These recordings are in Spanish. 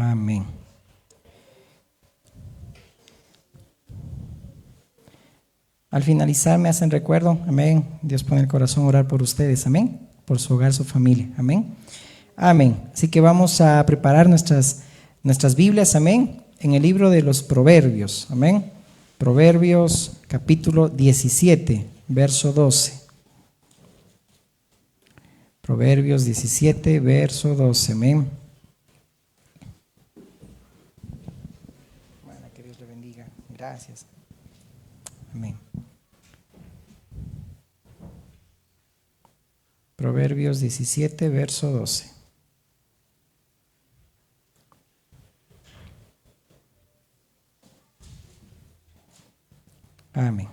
Amén. Al finalizar me hacen recuerdo, amén. Dios pone el corazón a orar por ustedes, amén. Por su hogar, su familia, amén. Amén. Así que vamos a preparar nuestras Biblias, amén, en el libro de los Proverbios, amén. Proverbios capítulo 17, verso 12. Proverbios 17, verso 12, amén. Bueno, que Dios le bendiga. Gracias. Amén. Proverbios 17, verso 12. Amén.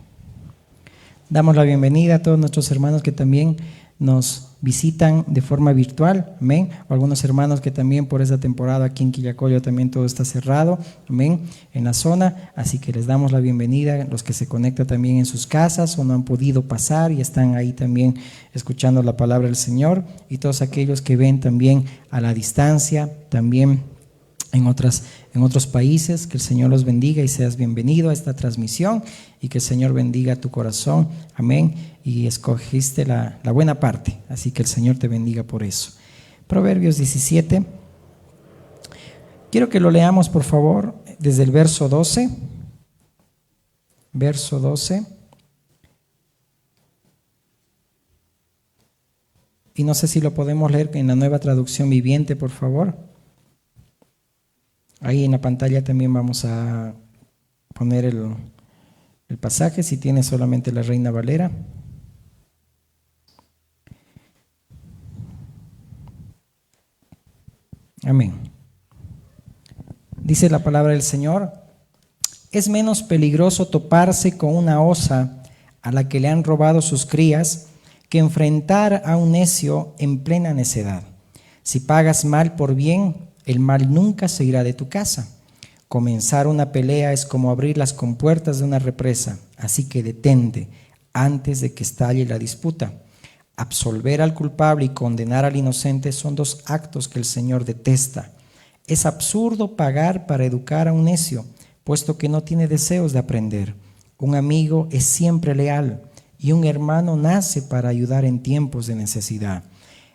Damos la bienvenida a todos nuestros hermanos que también nos visitan de forma virtual, amén, o algunos hermanos que también por esta temporada aquí en Quillacollo también todo está cerrado, amén, en la zona, así que les damos la bienvenida, los que se conectan también en sus casas o no han podido pasar y están ahí también escuchando la palabra del Señor, y todos aquellos que ven también a la distancia, también en otros países, que el Señor los bendiga y seas bienvenido a esta transmisión y que el Señor bendiga tu corazón, amén, y escogiste la buena parte, así que el Señor te bendiga por eso. Proverbios 17, quiero que lo leamos por favor desde el verso 12, y no sé si lo podemos leer en la Nueva Traducción Viviente, por favor. Ahí en la pantalla también vamos a poner el pasaje, si tiene solamente la Reina Valera. Amén. Dice la palabra del Señor: es menos peligroso toparse con una osa a la que le han robado sus crías que enfrentar a un necio en plena necedad. Si pagas mal por bien, el mal nunca se irá de tu casa. Comenzar una pelea es como abrir las compuertas de una represa, así que detente antes de que estalle la disputa. Absolver al culpable y condenar al inocente son dos actos que el Señor detesta. Es absurdo pagar para educar a un necio, puesto que no tiene deseos de aprender. Un amigo es siempre leal y un hermano nace para ayudar en tiempos de necesidad.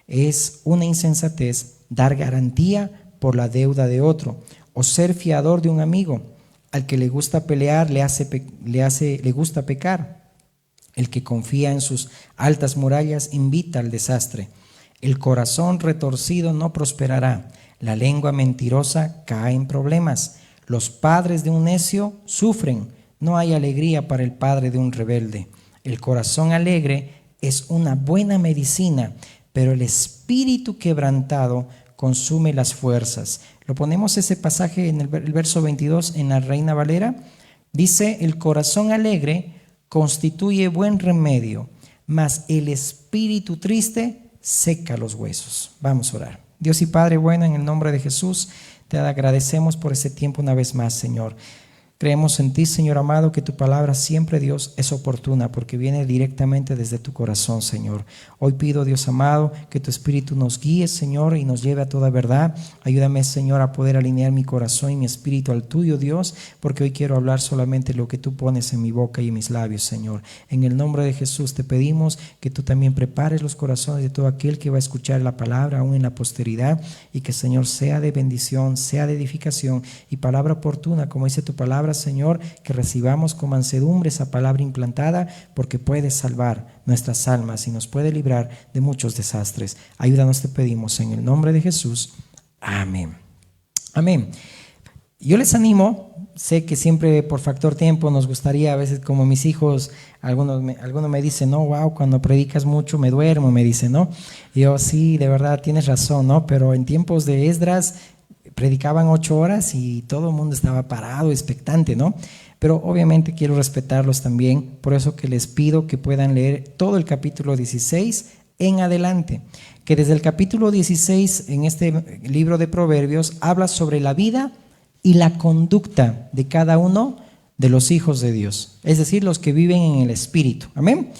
Es una insensatez dar garantía por la deuda de otro, o ser fiador de un amigo. Al que le gusta pelear le gusta pecar. El que confía en sus altas murallas invita al desastre. El corazón retorcido no prosperará. La lengua mentirosa cae en problemas. Los padres de un necio sufren. No hay alegría para el padre de un rebelde. El corazón alegre es una buena medicina, pero el espíritu quebrantado consume las fuerzas. Lo ponemos ese pasaje en el verso 22 en la Reina Valera. Dice: el corazón alegre constituye buen remedio, mas el espíritu triste seca los huesos. Vamos a orar. Dios y Padre bueno, en el nombre de Jesús, te agradecemos por ese tiempo una vez más, Señor. Creemos en ti, Señor amado, que tu palabra siempre, Dios, es oportuna porque viene directamente desde tu corazón, Señor. Hoy pido, Dios amado, que tu Espíritu nos guíe, Señor, y nos lleve a toda verdad. Ayúdame, Señor, a poder alinear mi corazón y mi espíritu al tuyo, Dios, porque hoy quiero hablar solamente lo que tú pones en mi boca y en mis labios, Señor. En el nombre de Jesús te pedimos que tú también prepares los corazones de todo aquel que va a escuchar la palabra aún en la posteridad, y que, Señor, sea de bendición, sea de edificación y palabra oportuna, como dice tu palabra, Señor, que recibamos con mansedumbre esa palabra implantada, porque puede salvar nuestras almas y nos puede librar de muchos desastres. Ayúdanos, te pedimos, en el nombre de Jesús. Amén. Amén. Yo les animo, sé que siempre por factor tiempo nos gustaría, a veces como mis hijos, algunos me dicen, no, wow, cuando predicas mucho me duermo, me dicen, ¿no? Y yo, sí, de verdad tienes razón, ¿no? Pero en tiempos de Esdras predicaban 8 horas y todo el mundo estaba parado, expectante, ¿no? Pero obviamente quiero respetarlos también, por eso que les pido que puedan leer todo el capítulo 16 en adelante, que desde el capítulo 16 en este libro de Proverbios habla sobre la vida y la conducta de cada uno de los hijos de Dios, es decir, los que viven en el Espíritu. Amén.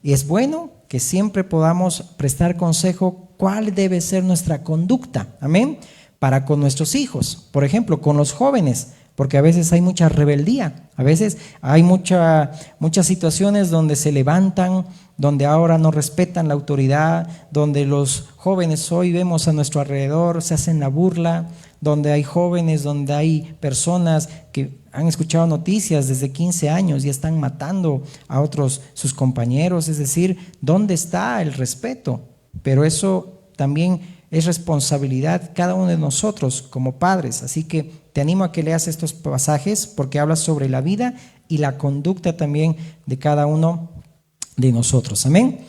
Y es bueno que siempre podamos prestar consejo cuál debe ser nuestra conducta. Amén. para con nuestros hijos, por ejemplo, con los jóvenes, porque a veces hay mucha rebeldía, a veces hay muchas situaciones donde se levantan, donde ahora no respetan la autoridad, donde los jóvenes hoy vemos a nuestro alrededor, se hacen la burla, donde hay jóvenes, donde hay personas que han escuchado noticias desde 15 años y están matando a otros, sus compañeros, es decir, ¿dónde está el respeto? Pero eso también es responsabilidad cada uno de nosotros como padres, así que te animo a que leas estos pasajes porque habla sobre la vida y la conducta también de cada uno de nosotros, amén.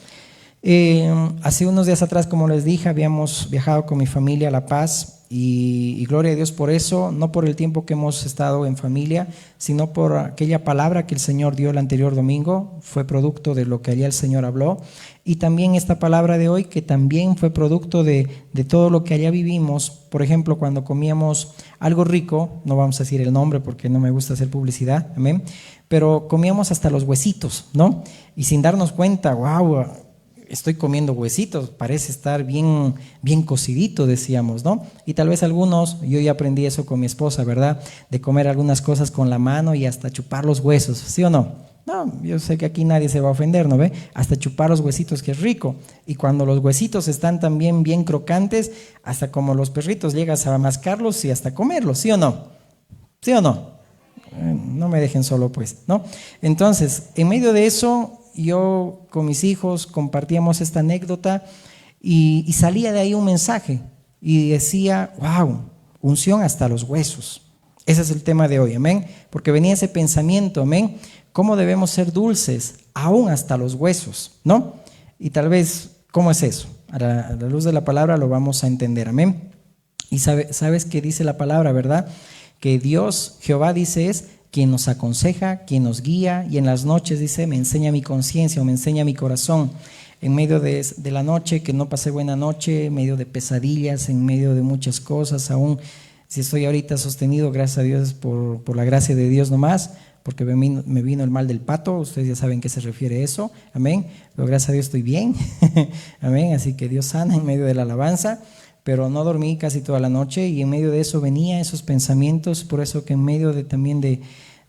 Hace unos días atrás, como les dije, habíamos viajado con mi familia a La Paz y gloria a Dios por eso, no por el tiempo que hemos estado en familia, sino por aquella palabra que el Señor dio el anterior domingo, fue producto de lo que allá el Señor habló, y también esta palabra de hoy que también fue producto de todo lo que allá vivimos. Por ejemplo, cuando comíamos algo rico, no vamos a decir el nombre porque no me gusta hacer publicidad, amén, pero comíamos hasta los huesitos, ¿no? Y sin darnos cuenta, wow, estoy comiendo huesitos, parece estar bien, bien cocidito, decíamos, ¿no? Y tal vez algunos, yo ya aprendí eso con mi esposa, ¿verdad? De comer algunas cosas con la mano y hasta chupar los huesos, ¿sí o no? No, yo sé que aquí nadie se va a ofender, ¿no ve? Hasta chupar los huesitos, que es rico. Y cuando los huesitos están también bien crocantes, hasta como los perritos, llegas a mascarlos y hasta comerlos, ¿sí o no? ¿Sí o no? No me dejen solo, pues, ¿no? Entonces, en medio de eso, yo con mis hijos compartíamos esta anécdota y salía de ahí un mensaje y decía, wow, unción hasta los huesos. Ese es el tema de hoy, amén, porque venía ese pensamiento, amén, cómo debemos ser dulces aún hasta los huesos, ¿no? Y tal vez, ¿cómo es eso? A la luz de la palabra lo vamos a entender, amén. Y sabes que dice la palabra, ¿verdad? Que Dios, Jehová dice es quien nos aconseja, quien nos guía, y en las noches dice, me enseña mi conciencia o me enseña mi corazón. En medio de la noche, que no pasé buena noche, en medio de pesadillas, en medio de muchas cosas, aún si estoy ahorita sostenido, gracias a Dios, por la gracia de Dios nomás, porque me vino el mal del pato, ustedes ya saben a qué se refiere eso, amén, pero gracias a Dios estoy bien, amén, así que Dios sana en medio de la alabanza. Pero no dormí casi toda la noche y en medio de eso venía esos pensamientos, por eso que en medio de también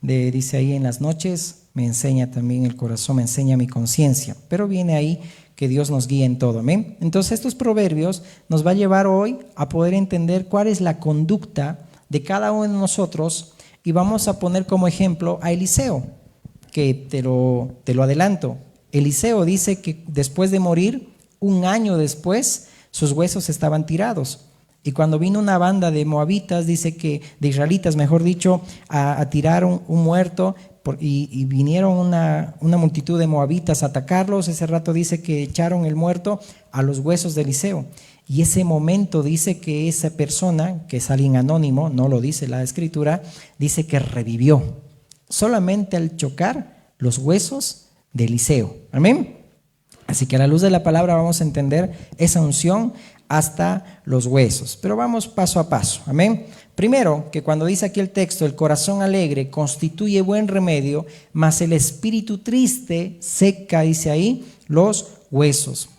dice ahí en las noches, me enseña también el corazón, me enseña mi conciencia, pero viene ahí que Dios nos guía en todo, amén. Entonces estos proverbios nos va a llevar hoy a poder entender cuál es la conducta de cada uno de nosotros y vamos a poner como ejemplo a Eliseo, que te lo adelanto. Eliseo dice que después de morir, un año después, sus huesos estaban tirados. Y cuando vino una banda de moabitas, dice que, de israelitas, mejor dicho, a tirar un muerto, y vinieron una multitud de moabitas a atacarlos, ese rato dice que echaron el muerto a los huesos de Eliseo. Y ese momento dice que esa persona, que es alguien anónimo, no lo dice la escritura, dice que revivió, solamente al chocar los huesos de Eliseo. Amén. Así que a la luz de la palabra vamos a entender esa unción hasta los huesos. Pero vamos paso a paso, amén. Primero, que cuando dice aquí el texto, el corazón alegre constituye buen remedio, mas el espíritu triste seca, dice ahí, los huesos.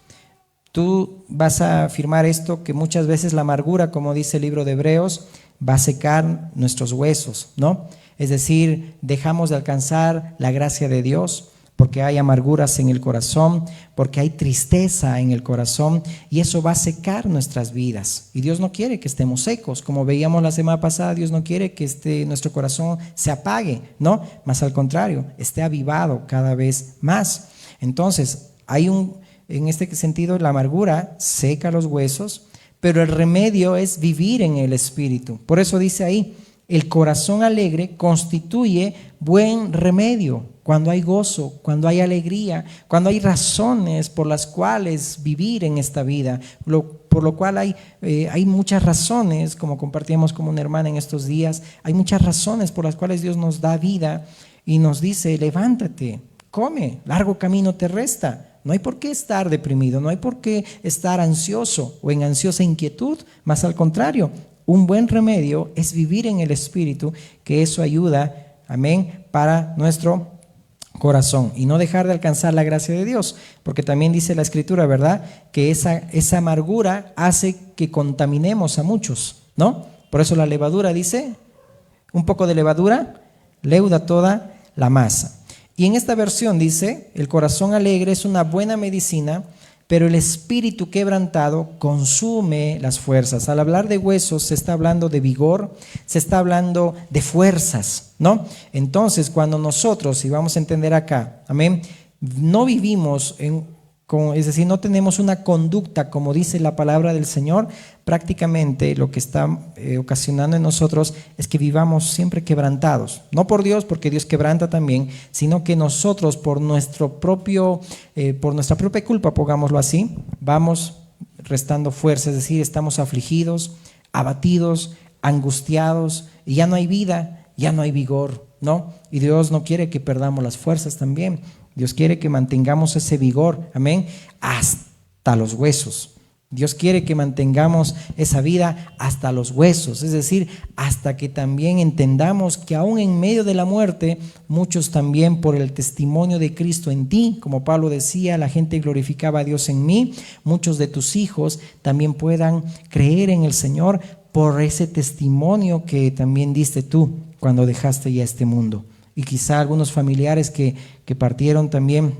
Tú vas a afirmar esto, que muchas veces la amargura, como dice el libro de Hebreos, va a secar nuestros huesos, ¿no? Es decir, dejamos de alcanzar la gracia de Dios, porque hay amarguras en el corazón, porque hay tristeza en el corazón y eso va a secar nuestras vidas. Y Dios no quiere que estemos secos, como veíamos la semana pasada, Dios no quiere que nuestro corazón se apague, ¿no? Más al contrario, esté avivado cada vez más. Entonces, en este sentido, la amargura seca los huesos, pero el remedio es vivir en el Espíritu. Por eso dice ahí, el corazón alegre constituye buen remedio. Cuando hay gozo, cuando hay alegría, cuando hay razones por las cuales vivir en esta vida, por lo cual hay muchas razones, como compartíamos con una hermana en estos días, hay muchas razones por las cuales Dios nos da vida y nos dice, levántate, come, largo camino te resta. No hay por qué estar deprimido, no hay por qué estar ansioso o en ansiosa inquietud, más al contrario, un buen remedio es vivir en el Espíritu, que eso ayuda, amén, para nuestro corazón y no dejar de alcanzar la gracia de Dios, porque también dice la Escritura, ¿verdad?, que esa amargura hace que contaminemos a muchos, ¿no? Por eso la levadura dice, un poco de levadura leuda toda la masa. Y en esta versión dice, el corazón alegre es una buena medicina, pero el espíritu quebrantado consume las fuerzas. Al hablar de huesos se está hablando de vigor, se está hablando de fuerzas, ¿no? Entonces, cuando nosotros, y vamos a entender acá, amén, no vivimos es decir, no tenemos una conducta como dice la palabra del Señor, prácticamente lo que está ocasionando en nosotros es que vivamos siempre quebrantados, no por Dios, porque Dios quebranta también, sino que nosotros por nuestra propia culpa, pongámoslo así, vamos restando fuerza, es decir, estamos afligidos, abatidos, angustiados, y ya no hay vida, ya no hay vigor, ¿no? Y Dios no quiere que perdamos las fuerzas también. Dios quiere que mantengamos ese vigor, amén, hasta los huesos. Dios quiere que mantengamos esa vida hasta los huesos, es decir, hasta que también entendamos que aún en medio de la muerte, muchos también por el testimonio de Cristo en ti, como Pablo decía, la gente glorificaba a Dios en mí, muchos de tus hijos también puedan creer en el Señor por ese testimonio que también diste tú cuando dejaste ya este mundo. Y quizá algunos familiares que partieron también,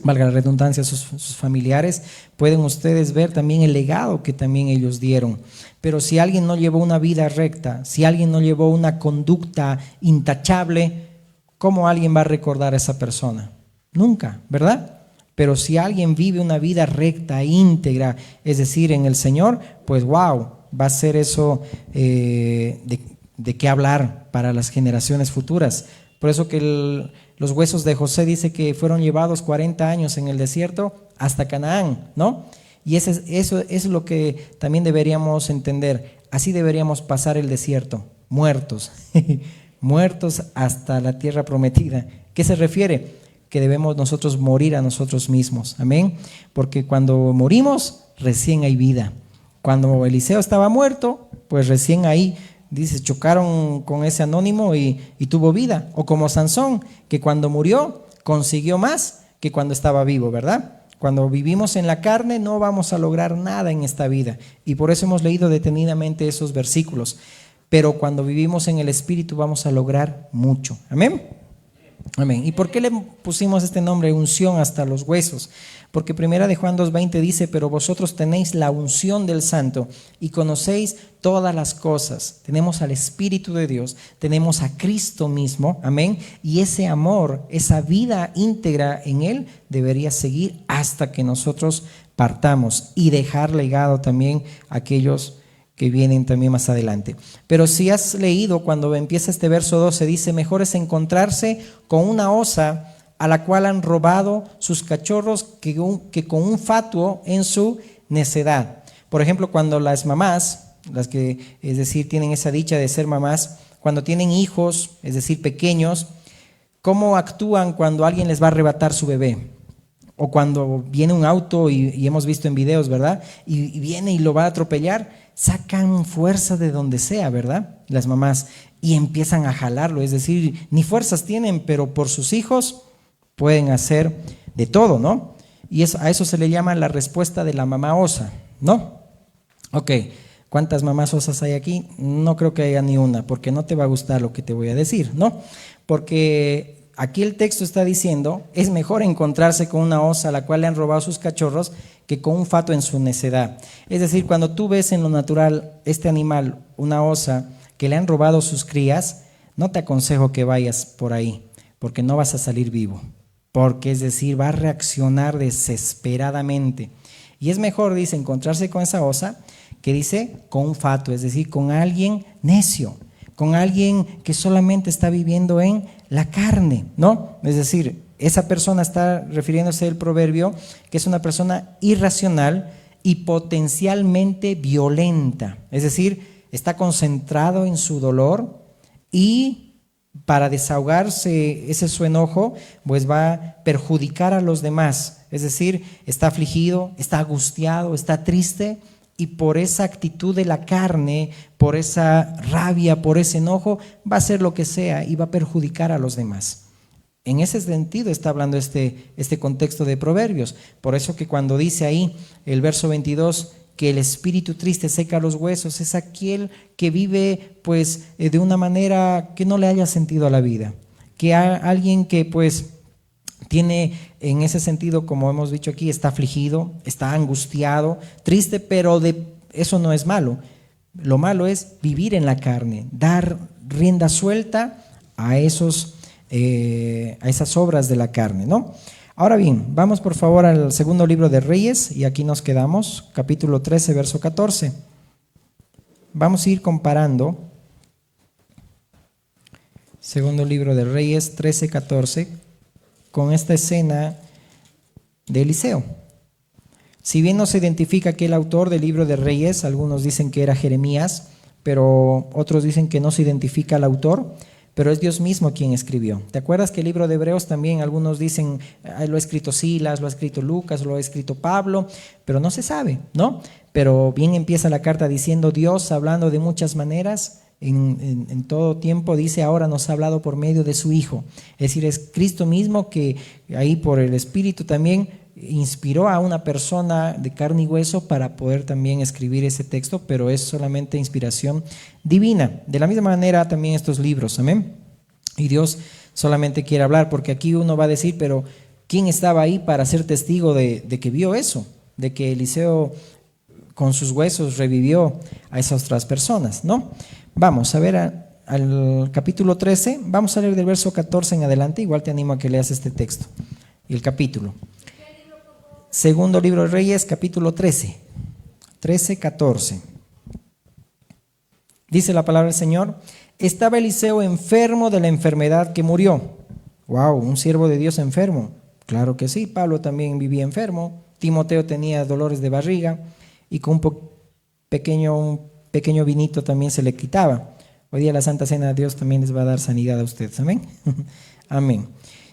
valga la redundancia, sus familiares, pueden ustedes ver también el legado que también ellos dieron. Pero si alguien no llevó una vida recta, si alguien no llevó una conducta intachable, ¿cómo alguien va a recordar a esa persona? Nunca, ¿verdad? Pero si alguien vive una vida recta, íntegra, es decir, en el Señor, pues wow, va a ser eso de qué hablar para las generaciones futuras. Por eso que los huesos de José dice que fueron llevados 40 años en el desierto hasta Canaán, ¿no? Y eso es lo que también deberíamos entender. Así deberíamos pasar el desierto, muertos, muertos hasta la tierra prometida. ¿Qué se refiere? Que debemos nosotros morir a nosotros mismos, amén. Porque cuando morimos, recién hay vida. Cuando Eliseo estaba muerto, pues recién ahí dice, chocaron con ese anónimo y tuvo vida. O como Sansón, que cuando murió consiguió más que cuando estaba vivo, ¿verdad? Cuando vivimos en la carne no vamos a lograr nada en esta vida. Y por eso hemos leído detenidamente esos versículos. Pero cuando vivimos en el Espíritu vamos a lograr mucho. Amén. Amén. ¿Y por qué le pusimos este nombre, unción hasta los huesos? Porque primera de Juan 2:20 dice, pero vosotros tenéis la unción del Santo y conocéis todas las cosas. Tenemos al Espíritu de Dios, tenemos a Cristo mismo, amén. Y ese amor, esa vida íntegra en Él debería seguir hasta que nosotros partamos y dejar legado también a aquellos que vienen también más adelante. Pero si has leído, cuando empieza este verso 12, dice, mejor es encontrarse con una osa a la cual han robado sus cachorros que con un fatuo en su necedad. Por ejemplo, cuando las mamás, las que, es decir, tienen esa dicha de ser mamás, cuando tienen hijos, es decir, pequeños, ¿cómo actúan cuando alguien les va a arrebatar su bebé? O cuando viene un auto y hemos visto en videos, ¿verdad? Y viene y lo va a atropellar, sacan fuerza de donde sea, ¿verdad? Las mamás, y empiezan a jalarlo, es decir, ni fuerzas tienen, pero por sus hijos pueden hacer de todo, ¿no? Y a eso se le llama la respuesta de la mamá osa, ¿no? Ok, ¿cuántas mamás osas hay aquí? No creo que haya ni una, porque no te va a gustar lo que te voy a decir, ¿no? Porque aquí el texto está diciendo, es mejor encontrarse con una osa a la cual le han robado sus cachorros que con un fatuo en su necedad. Es decir, cuando tú ves en lo natural este animal, una osa, que le han robado sus crías, no te aconsejo que vayas por ahí, porque no vas a salir vivo. Porque, es decir, va a reaccionar desesperadamente. Y es mejor, dice, encontrarse con esa osa, que dice, con un fatuo, es decir, con alguien necio, con alguien que solamente está viviendo en la carne, ¿no? Es decir, esa persona está refiriéndose al proverbio que es una persona irracional y potencialmente violenta. Es decir, está concentrado en su dolor y para desahogarse ese su enojo, pues va a perjudicar a los demás. Es decir, está afligido, está angustiado, está triste y por esa actitud de la carne, por esa rabia, por ese enojo, va a hacer lo que sea y va a perjudicar a los demás. En ese sentido está hablando este contexto de Proverbios. Por eso que cuando dice ahí el verso 22 que el espíritu triste seca los huesos, es aquel que vive pues de una manera que no le haya sentido a la vida, que alguien que pues tiene en ese sentido, como hemos dicho aquí, está afligido, está angustiado, triste, pero eso no es malo. Lo malo es vivir en la carne, dar rienda suelta a esas obras de la carne, ¿no? Ahora bien, vamos por favor al segundo libro de Reyes, y aquí nos quedamos, capítulo 13, verso 14. Vamos a ir comparando segundo libro de Reyes 13, 14 con esta escena de Eliseo. Si bien no se identifica que el autor del libro de Reyes, algunos dicen que era Jeremías, pero otros dicen que no se identifica al autor, pero es Dios mismo quien escribió. ¿Te acuerdas que el libro de Hebreos también algunos dicen lo ha escrito Silas, lo ha escrito Lucas, lo ha escrito Pablo, pero no se sabe, ¿no? Pero bien empieza la carta diciendo Dios hablando de muchas maneras. En todo tiempo dice, ahora nos ha hablado por medio de su Hijo. Es decir, es Cristo mismo que ahí por el Espíritu también inspiró a una persona de carne y hueso para poder también escribir ese texto, pero es solamente inspiración divina. De la misma manera también estos libros, amén. Y Dios solamente quiere hablar, porque aquí uno va a decir, pero ¿quién estaba ahí para ser testigo de que vio eso? De que Eliseo con sus huesos revivió a esas otras personas, ¿no? Vamos a ver al capítulo 13, vamos a leer del verso 14 en adelante, igual te animo a que leas este texto y el capítulo. Segundo libro de Reyes, capítulo 13, 14. Dice la palabra del Señor, estaba Eliseo enfermo de la enfermedad que murió. Wow, un siervo de Dios enfermo. Claro que sí, Pablo también vivía enfermo, Timoteo tenía dolores de barriga y con un pequeño vinito también se le quitaba. Hoy día la Santa Cena de Dios también les va a dar sanidad a ustedes, amén. Amén.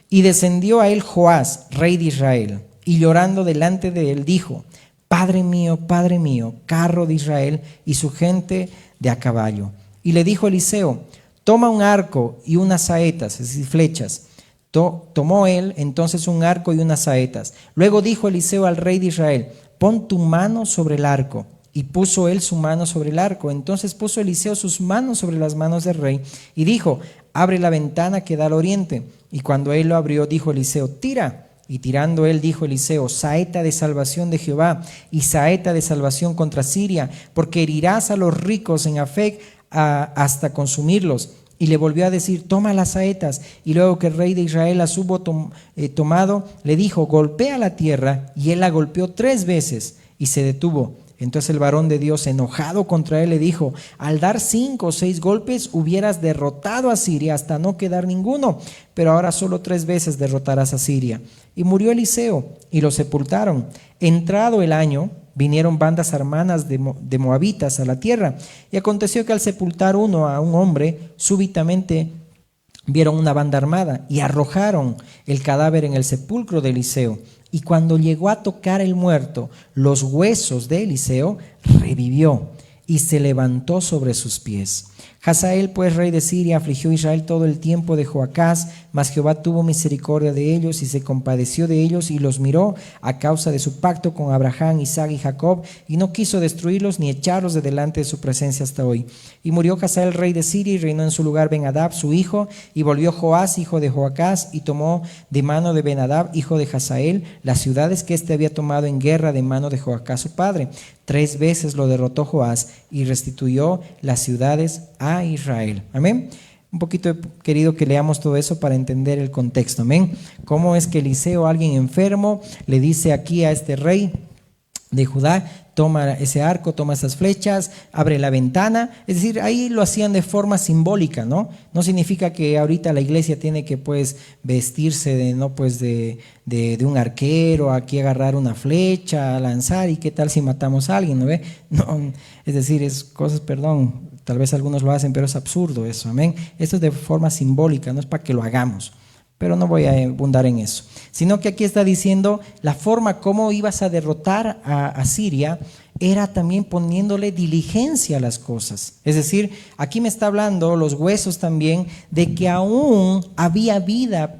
Y descendió a él Joás, rey de Israel, y llorando delante de él dijo, Padre mío, carro de Israel y su gente de a caballo. Y le dijo Eliseo, toma un arco y unas saetas, es decir, flechas. Tomó él entonces un arco y unas saetas. Luego dijo Eliseo al rey de Israel, pon tu mano sobre el arco. Y puso él su mano sobre el arco. Entonces puso Eliseo sus manos sobre las manos del rey y dijo, abre la ventana que da al oriente. Y cuando él lo abrió, dijo Eliseo, tira. Y tirando él, dijo Eliseo, saeta de salvación de Jehová y saeta de salvación contra Siria, porque herirás a los ricos en Afec hasta consumirlos. Y le volvió a decir, toma las saetas. Y luego que el rey de Israel las hubo tomado, le dijo, golpea la tierra. Y él la golpeó 3 veces y se detuvo. Entonces el varón de Dios, enojado contra él, le dijo, al dar 5 o 6 golpes hubieras derrotado a Siria hasta no quedar ninguno, pero ahora solo 3 veces derrotarás a Siria. Y murió Eliseo y lo sepultaron. Entrado el año, vinieron bandas armadas de moabitas a la tierra. Y aconteció que al sepultar uno a un hombre, súbitamente vieron una banda armada y arrojaron el cadáver en el sepulcro de Eliseo. Y cuando llegó a tocar el muerto los huesos de Eliseo, revivió y se levantó sobre sus pies. Hazael, pues, rey de Siria, afligió a Israel todo el tiempo de Joacás, mas Jehová tuvo misericordia de ellos y se compadeció de ellos y los miró a causa de su pacto con Abraham, Isaac y Jacob, y no quiso destruirlos ni echarlos de delante de su presencia hasta hoy. Y murió Hazael, rey de Siria, y reinó en su lugar Ben-Adab, su hijo, y volvió Joás, hijo de Joacás, y tomó de mano de Ben-Adab, hijo de Hazael, las ciudades que éste había tomado en guerra de mano de Joacás su padre. 3 veces lo derrotó Joás y restituyó las ciudades a Israel. Amén. Un poquito querido que leamos todo eso para entender el contexto. Amén. Cómo es que Eliseo, alguien enfermo, le dice aquí a este rey de Judá, toma ese arco, toma esas flechas, abre la ventana. Es decir, ahí lo hacían de forma simbólica, ¿no? No significa que ahorita la iglesia tiene que pues vestirse de un arquero, aquí agarrar una flecha, lanzar y qué tal si matamos a alguien, ¿no ve? No, es decir, es cosas, perdón, tal vez algunos lo hacen, pero es absurdo eso, amén. Esto es de forma simbólica, no es para que lo hagamos. Pero no voy a abundar en eso, sino que aquí está diciendo la forma como ibas a derrotar a Siria era también poniéndole diligencia a las cosas. Es decir, aquí me está hablando los huesos también de que aún había vida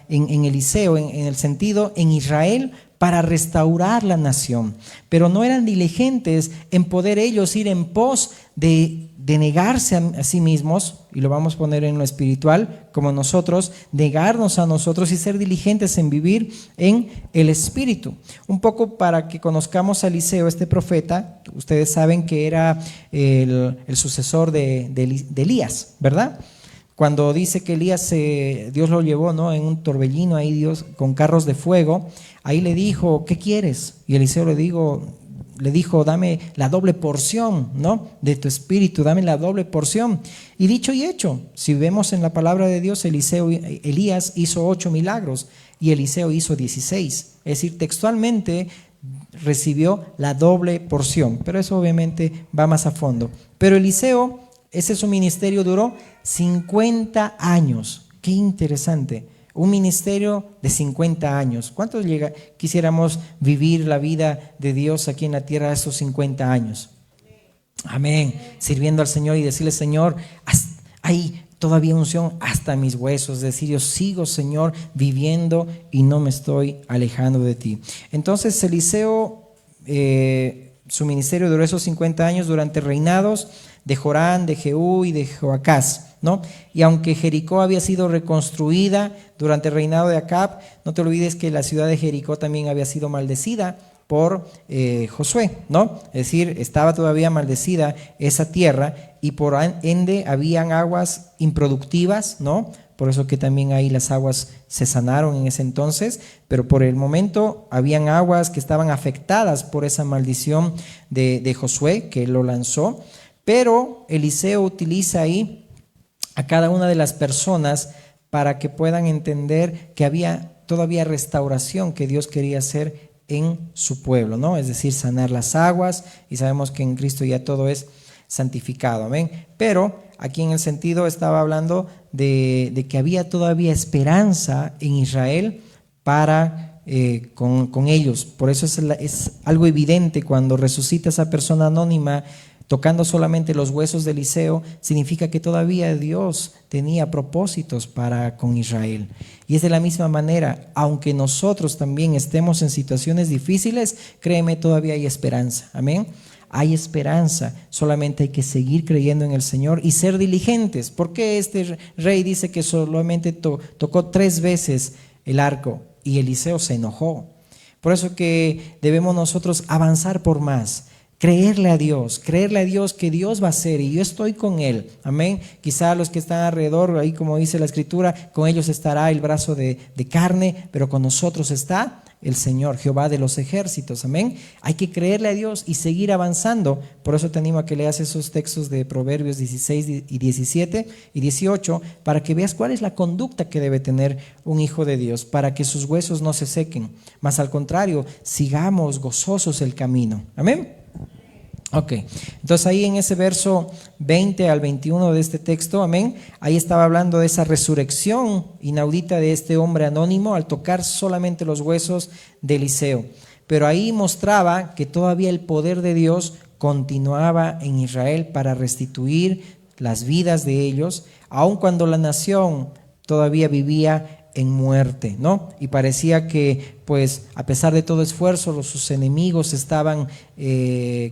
en Eliseo, en el sentido en Israel, para restaurar la nación. Pero no eran diligentes en poder ellos ir en pos de negarse a sí mismos, y lo vamos a poner en lo espiritual, como nosotros, negarnos a nosotros y ser diligentes en vivir en el Espíritu. Un poco para que conozcamos a Eliseo, este profeta. Ustedes saben que era el sucesor de Elías, ¿verdad? Cuando dice que Elías, Dios lo llevó, ¿no?, en un torbellino ahí, Dios con carros de fuego, ahí le dijo, ¿qué quieres? Y Eliseo le dijo, dame la doble porción, ¿no?, de tu espíritu, dame la doble porción. Y dicho y hecho, si vemos en la palabra de Dios, Elías hizo 8 milagros y Eliseo hizo 16. Es decir, textualmente recibió la doble porción, pero eso obviamente va más a fondo. Pero Eliseo, su ministerio duró 50 años. Qué interesante. Un ministerio de 50 años. ¿Cuántos quisiéramos vivir la vida de Dios aquí en la tierra esos 50 años? Amén. Sirviendo al Señor y decirle, Señor, hay todavía unción hasta mis huesos. Es decir, yo sigo, Señor, viviendo y no me estoy alejando de ti. Entonces Eliseo, su ministerio duró esos 50 años durante reinados de Jorán, de Jehú y de Joacás, ¿no? Y aunque Jericó había sido reconstruida durante el reinado de Acab, no te olvides que la ciudad de Jericó también había sido maldecida por Josué, ¿no? Es decir, estaba todavía maldecida esa tierra y por ende habían aguas improductivas, ¿no? Por eso que también ahí las aguas se sanaron en ese entonces, pero por el momento habían aguas que estaban afectadas por esa maldición de Josué, que lo lanzó. Pero Eliseo utiliza ahí a cada una de las personas para que puedan entender que había todavía restauración que Dios quería hacer en su pueblo, ¿no? Es decir, sanar las aguas, y sabemos que en Cristo ya todo es santificado, amén. Pero aquí en el sentido estaba hablando de que había todavía esperanza en Israel para con ellos. Por eso es algo evidente cuando resucita esa persona anónima tocando solamente los huesos de Eliseo, significa que todavía Dios tenía propósitos para con Israel. Y es de la misma manera, aunque nosotros también estemos en situaciones difíciles, créeme, todavía hay esperanza. Amén. Hay esperanza, solamente hay que seguir creyendo en el Señor y ser diligentes. ¿Por qué este rey dice que solamente tocó 3 veces el arco y Eliseo se enojó? Por eso que debemos nosotros avanzar por más. Creerle a Dios que Dios va a hacer y yo estoy con Él, amén. Quizá los que están alrededor, ahí como dice la Escritura, con ellos estará el brazo de carne, pero con nosotros está el Señor, Jehová de los ejércitos, amén. Hay que creerle a Dios y seguir avanzando. Por eso te animo a que leas esos textos de Proverbios 16 y 17 y 18 para que veas cuál es la conducta que debe tener un hijo de Dios, para que sus huesos no se sequen, más al contrario, sigamos gozosos el camino, amén. Ok, entonces ahí en ese verso 20 al 21 de este texto, amén, ahí estaba hablando de esa resurrección inaudita de este hombre anónimo al tocar solamente los huesos de Eliseo. Pero ahí mostraba que todavía el poder de Dios continuaba en Israel para restituir las vidas de ellos, aun cuando la nación todavía vivía en muerte, ¿no? Y parecía que, pues, a pesar de todo esfuerzo, sus enemigos estaban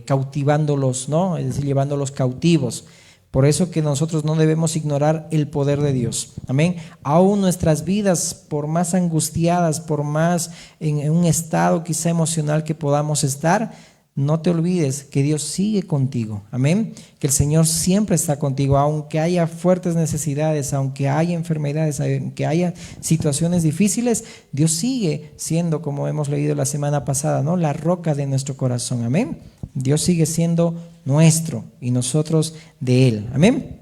cautivándolos, ¿no? Es decir, llevándolos cautivos. Por eso que nosotros no debemos ignorar el poder de Dios, amén. Aún nuestras vidas, por más angustiadas, por más en un estado quizá emocional que podamos estar, no te olvides que Dios sigue contigo, amén, que el Señor siempre está contigo, aunque haya fuertes necesidades, aunque haya enfermedades, aunque haya situaciones difíciles, Dios sigue siendo, como hemos leído la semana pasada, ¿no?, la roca de nuestro corazón, amén. Dios sigue siendo nuestro y nosotros de Él, amén,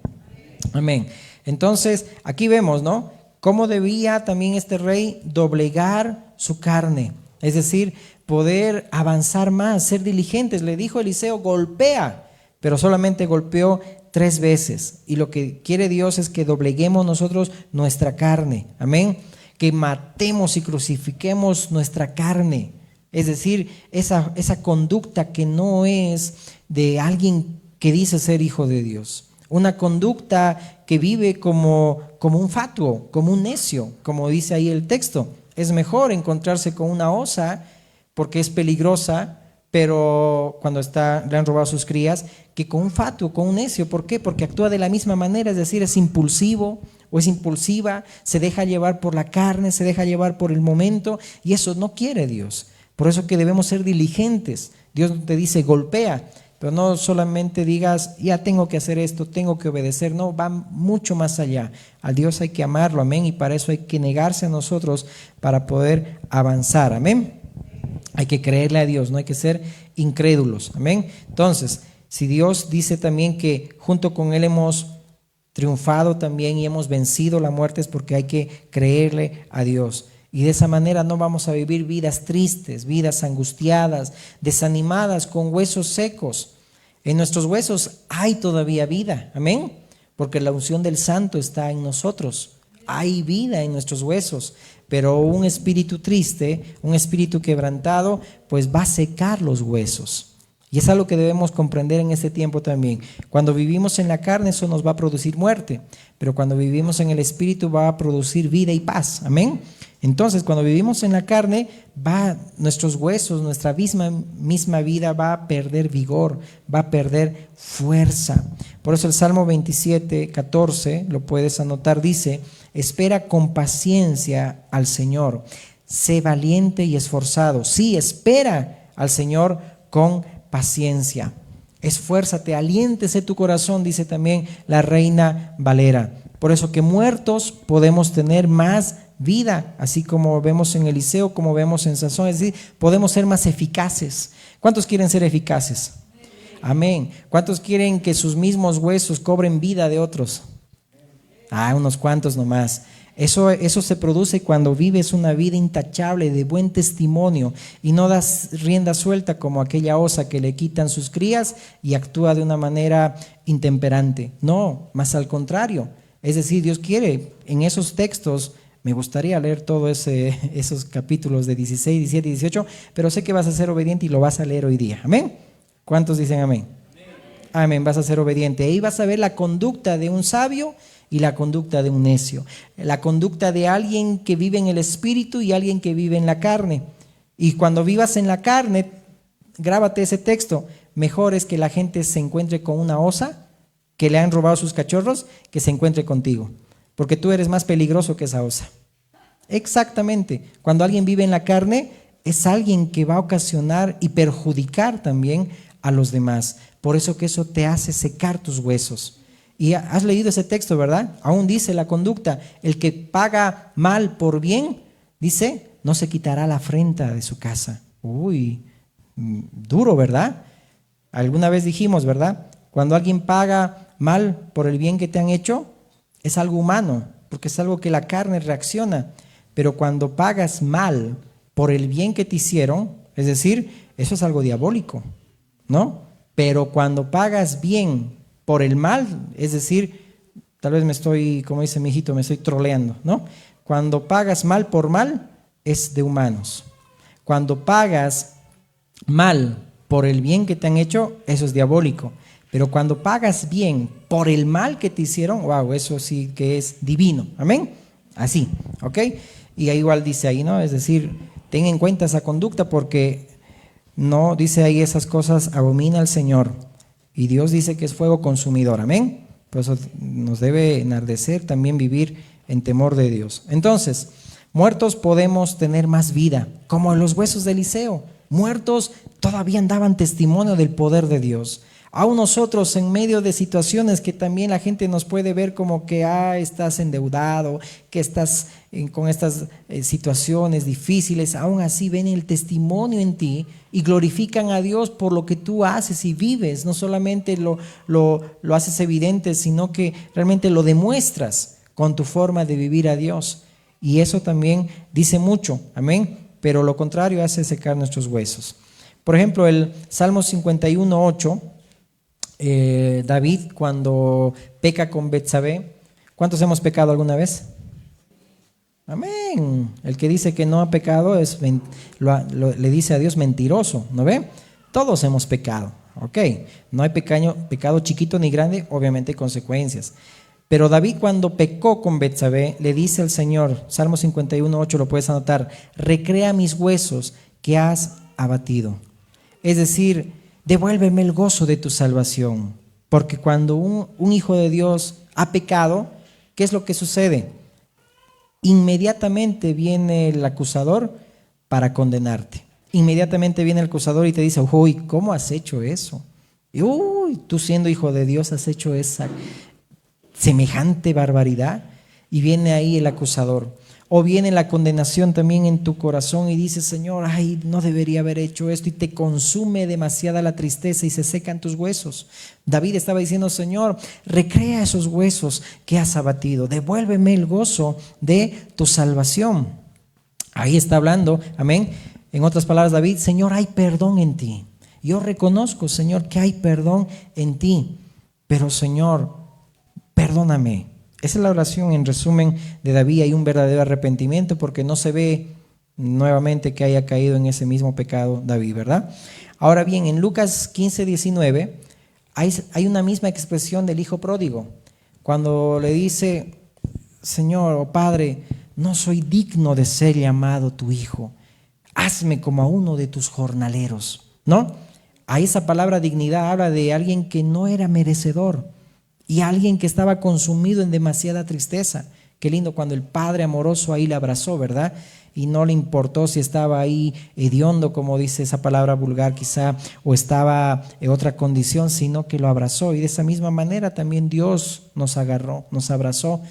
amén. Entonces, aquí vemos, ¿no?, cómo debía también este rey doblegar su carne, es decir, poder avanzar más, ser diligentes. Le dijo Eliseo, golpea, pero solamente golpeó 3 veces. Y lo que quiere Dios es que dobleguemos nosotros nuestra carne, amén, que matemos y crucifiquemos nuestra carne. Es decir, esa conducta que no es de alguien que dice ser hijo de Dios. Una conducta que vive como un fatuo, como un necio, como dice ahí el texto. Es mejor encontrarse con una osa porque es peligrosa, pero cuando le han robado sus crías, que con un fatuo, con un necio. ¿Por qué? Porque actúa de la misma manera, es decir, es impulsivo o es impulsiva, se deja llevar por la carne, se deja llevar por el momento, y eso no quiere Dios. Por eso que debemos ser diligentes. Dios te dice golpea, pero no solamente digas ya tengo que hacer esto, tengo que obedecer. No, va mucho más allá. Al Dios hay que amarlo, amén, y para eso hay que negarse a nosotros para poder avanzar, amén. Hay que creerle a Dios, no hay que ser incrédulos, amén. Entonces, si Dios dice también que junto con Él hemos triunfado también y hemos vencido la muerte, es porque hay que creerle a Dios. Y de esa manera no vamos a vivir vidas tristes, vidas angustiadas, desanimadas, con huesos secos. En nuestros huesos hay todavía vida, amén, porque la unción del Santo está en nosotros. Hay vida en nuestros huesos, pero un espíritu triste, un espíritu quebrantado, pues va a secar los huesos. Y es algo que debemos comprender en este tiempo también. Cuando vivimos en la carne, eso nos va a producir muerte, pero cuando vivimos en el espíritu va a producir vida y paz, amén. Entonces, cuando vivimos en la carne, nuestros huesos, nuestra misma vida va a perder vigor, va a perder fuerza. Por eso el Salmo 27, 14, lo puedes anotar, dice: espera con paciencia al Señor, sé valiente y esforzado. Sí, espera al Señor con paciencia. Esfuérzate, aliéntese tu corazón, dice también la Reina Valera. Por eso que muertos podemos tener más vida, así como vemos en Eliseo, como vemos en Sansón, es decir, podemos ser más eficaces. ¿Cuántos quieren ser eficaces? Amén. ¿Cuántos quieren que sus mismos huesos cobren vida de otros? Unos cuantos nomás. Eso se produce cuando vives una vida intachable, de buen testimonio, y no das rienda suelta como aquella osa que le quitan sus crías y actúa de una manera intemperante. No, más al contrario. Es decir, Dios quiere en esos textos. Me gustaría leer todos esos capítulos de 16, 17 y 18, pero sé que vas a ser obediente y lo vas a leer hoy día. ¿Amén? ¿Cuántos dicen amén? Amén, vas a ser obediente. Ahí vas a ver la conducta de un sabio y la conducta de un necio. La conducta de alguien que vive en el espíritu y alguien que vive en la carne. Y cuando vivas en la carne, grábate ese texto. Mejor es que la gente se encuentre con una osa que le han robado sus cachorros, que se encuentre contigo. Porque tú eres más peligroso que esa osa. Exactamente. Cuando alguien vive en la carne, es alguien que va a ocasionar y perjudicar también a los demás. Por eso que eso te hace secar tus huesos. Y has leído ese texto, ¿verdad? Aún dice la conducta: el que paga mal por bien, dice, no se quitará la afrenta de su casa. Uy, duro, ¿verdad? Alguna vez dijimos, ¿verdad? Cuando alguien paga mal por el bien que te han hecho, es algo humano, porque es algo que la carne reacciona. Pero cuando pagas mal por el bien que te hicieron, es decir, eso es algo diabólico, ¿no? Pero cuando pagas bien por el mal, es decir, tal vez me estoy, como dice mi hijito, me estoy troleando, ¿no? Cuando pagas mal por mal, es de humanos. Cuando pagas mal por el bien que te han hecho, eso es diabólico. Pero cuando pagas bien por el mal que te hicieron, wow, eso sí que es divino. Amén. Así, ¿ok? Y ahí igual dice ahí, ¿no? Es decir, ten en cuenta esa conducta, porque no dice ahí esas cosas abomina al Señor. Y Dios dice que es fuego consumidor. Amén. Por eso nos debe enardecer también vivir en temor de Dios. Entonces, muertos podemos tener más vida, como los huesos de Eliseo. Muertos todavía daban testimonio del poder de Dios. Aún nosotros, en medio de situaciones que también la gente nos puede ver como que estás endeudado, que estás con estas situaciones difíciles, aún así ven el testimonio en ti y glorifican a Dios por lo que tú haces y vives. No solamente lo haces evidente, sino que realmente lo demuestras con tu forma de vivir a Dios. Y eso también dice mucho, amén, pero lo contrario hace secar nuestros huesos. Por ejemplo, el Salmo 51:8, David cuando peca con Betsabé. ¿Cuántos hemos pecado alguna vez? Amén. El que dice que no ha pecado le dice a Dios mentiroso, ¿no ve? Todos hemos pecado, ok. No hay pecado chiquito ni grande, obviamente hay consecuencias. Pero David cuando pecó con Betsabé le dice al Señor, Salmo 51:8, lo puedes anotar: recrea mis huesos que has abatido. Es decir, devuélveme el gozo de tu salvación. Porque cuando un hijo de Dios ha pecado, ¿qué es lo que sucede? Inmediatamente viene el acusador para condenarte. Inmediatamente viene el acusador y te dice, uy, ¿cómo has hecho eso? Y, uy, tú siendo hijo de Dios has hecho esa semejante barbaridad. Y viene ahí el acusador. O viene la condenación también en tu corazón y dices, Señor, ay, no debería haber hecho esto, y te consume demasiada la tristeza y se secan tus huesos. David estaba diciendo, Señor, recrea esos huesos que has abatido, devuélveme el gozo de tu salvación. Ahí está hablando, amén. En otras palabras, David, Señor, hay perdón en ti. Yo reconozco, Señor, que hay perdón en ti, pero Señor, perdóname. Esa es la oración en resumen de David. Hay un verdadero arrepentimiento porque no se ve nuevamente que haya caído en ese mismo pecado David, ¿verdad? Ahora bien, en Lucas 15:19 hay una misma expresión del hijo pródigo. Cuando le dice, Señor o Padre, no soy digno de ser llamado tu hijo. Hazme como a uno de tus jornaleros, ¿no? Ahí esa palabra dignidad habla de alguien que no era merecedor. Y alguien que estaba consumido en demasiada tristeza. Qué lindo cuando el Padre amoroso ahí le abrazó, ¿verdad? Y no le importó si estaba ahí hediondo, como dice esa palabra vulgar quizá, o estaba en otra condición, sino que lo abrazó. Y de esa misma manera también Dios nos agarró, nos abrazó.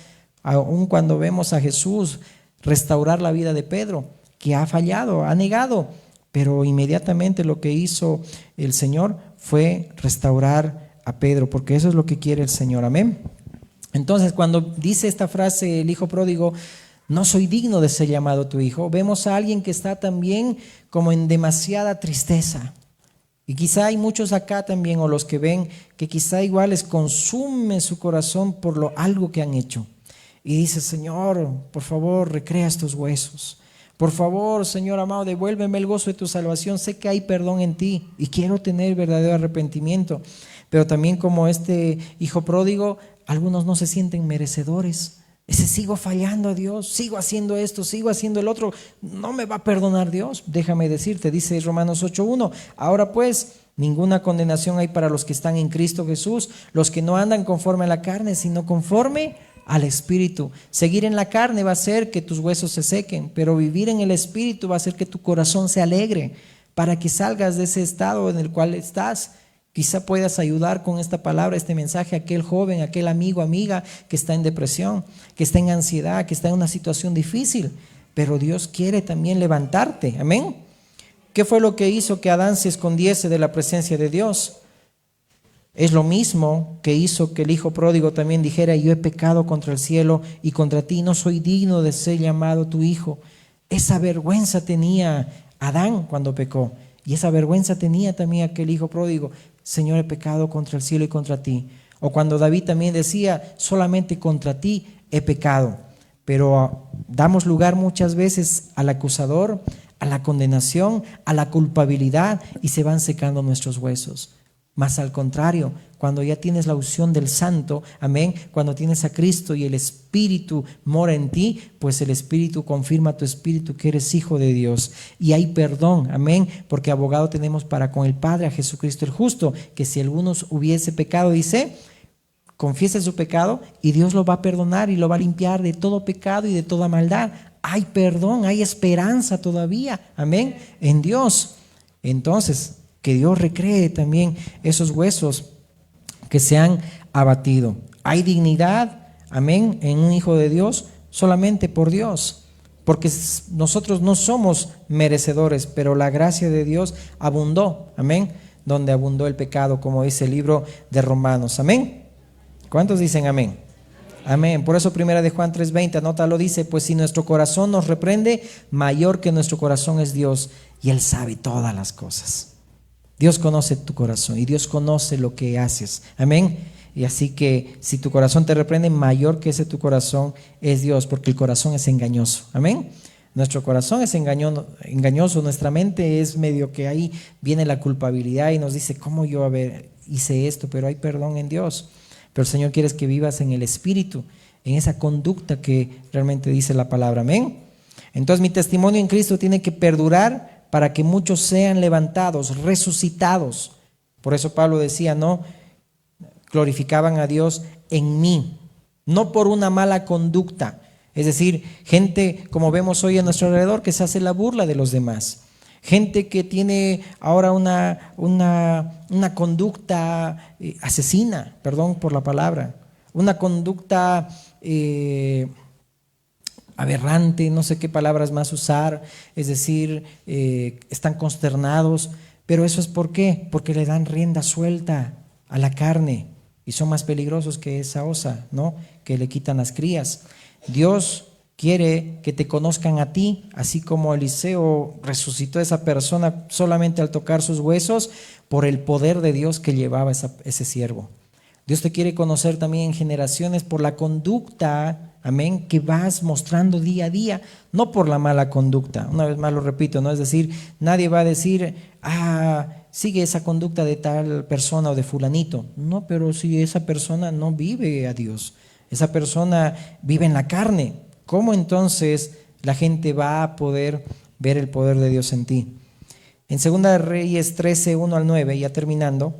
Aun cuando vemos a Jesús restaurar la vida de Pedro, que ha fallado, ha negado, pero inmediatamente lo que hizo el Señor fue restaurar a Pedro, porque eso es lo que quiere el Señor, amén. Entonces, cuando dice esta frase el hijo pródigo, no soy digno de ser llamado tu hijo, vemos a alguien que está también como en demasiada tristeza. Y quizá hay muchos acá también, o los que ven, que quizá igual les consume su corazón por algo que han hecho. Y dice, Señor, por favor, recrea estos huesos. Por favor, Señor amado, devuélveme el gozo de tu salvación. Sé que hay perdón en ti y quiero tener verdadero arrepentimiento. Pero también como este hijo pródigo, algunos no se sienten merecedores. Sigo fallando a Dios, sigo haciendo esto, sigo haciendo el otro. No me va a perdonar Dios. Déjame decirte, dice Romanos 8:1. Ahora pues, ninguna condenación hay para los que están en Cristo Jesús, los que no andan conforme a la carne, sino conforme al Espíritu. Seguir en la carne va a hacer que tus huesos se sequen, pero vivir en el Espíritu va a hacer que tu corazón se alegre, para que salgas de ese estado en el cual estás. Quizá puedas ayudar con esta palabra, este mensaje a aquel joven, a aquel amigo, amiga que está en depresión, que está en ansiedad, que está en una situación difícil, pero Dios quiere también levantarte, amén. ¿Qué fue lo que hizo que Adán se escondiese de la presencia de Dios? Es lo mismo que hizo que el hijo pródigo también dijera, yo he pecado contra el cielo y contra ti, no soy digno de ser llamado tu hijo. Esa vergüenza tenía Adán cuando pecó, y esa vergüenza tenía también aquel hijo pródigo. Señor, he pecado contra el cielo y contra ti. O cuando David también decía, solamente contra ti he pecado. Pero damos lugar muchas veces al acusador, a la condenación, a la culpabilidad, y se van secando nuestros huesos. Más al contrario, cuando ya tienes la unción del Santo, amén, cuando tienes a Cristo y el Espíritu mora en ti, pues el Espíritu confirma a tu espíritu que eres hijo de Dios. Y hay perdón, amén, porque abogado tenemos para con el Padre, a Jesucristo el justo, que si alguno hubiese pecado, dice, confiese su pecado y Dios lo va a perdonar y lo va a limpiar de todo pecado y de toda maldad. Hay perdón, hay esperanza todavía, amén, en Dios. Entonces, que Dios recree también esos huesos que se han abatido. Hay dignidad, amén, en un hijo de Dios solamente por Dios, porque nosotros no somos merecedores, pero la gracia de Dios abundó, amén, donde abundó el pecado, como dice el libro de Romanos, amén. ¿Cuántos dicen amén? Amén. Por eso primera de Juan 3:20, anótalo, dice, pues si nuestro corazón nos reprende, mayor que nuestro corazón es Dios, y Él sabe todas las cosas. Dios conoce tu corazón y Dios conoce lo que haces, amén. Y así que si tu corazón te reprende, mayor que ese tu corazón es Dios, porque el corazón es engañoso, amén. Nuestro corazón es engañoso, nuestra mente es medio que ahí viene la culpabilidad y nos dice, ¿cómo yo hice esto? Pero hay perdón en Dios. Pero el Señor quiere que vivas en el Espíritu, en esa conducta que realmente dice la palabra, amén. Entonces mi testimonio en Cristo tiene que perdurar para que muchos sean levantados, resucitados. Por eso Pablo decía, no, glorificaban a Dios en mí, no por una mala conducta. Es decir, gente como vemos hoy a nuestro alrededor que se hace la burla de los demás. Gente que tiene ahora una conducta asesina, perdón por la palabra, una conducta aberrante, no sé qué palabras más usar, es decir, están consternados, pero eso es ¿por qué? Porque le dan rienda suelta a la carne y son más peligrosos que esa osa, ¿no? Que le quitan las crías. Dios quiere que te conozcan a ti, así como Eliseo resucitó a esa persona solamente al tocar sus huesos por el poder de Dios que llevaba ese siervo. Dios te quiere conocer también en generaciones por la conducta, amén, que vas mostrando día a día, no por la mala conducta. Una vez más lo repito, ¿no? Es decir, nadie va a decir, sigue esa conducta de tal persona o de fulanito. No, pero si esa persona no vive a Dios, esa persona vive en la carne, ¿cómo entonces la gente va a poder ver el poder de Dios en ti? En 2 Reyes 13, 1 al 9, ya terminando,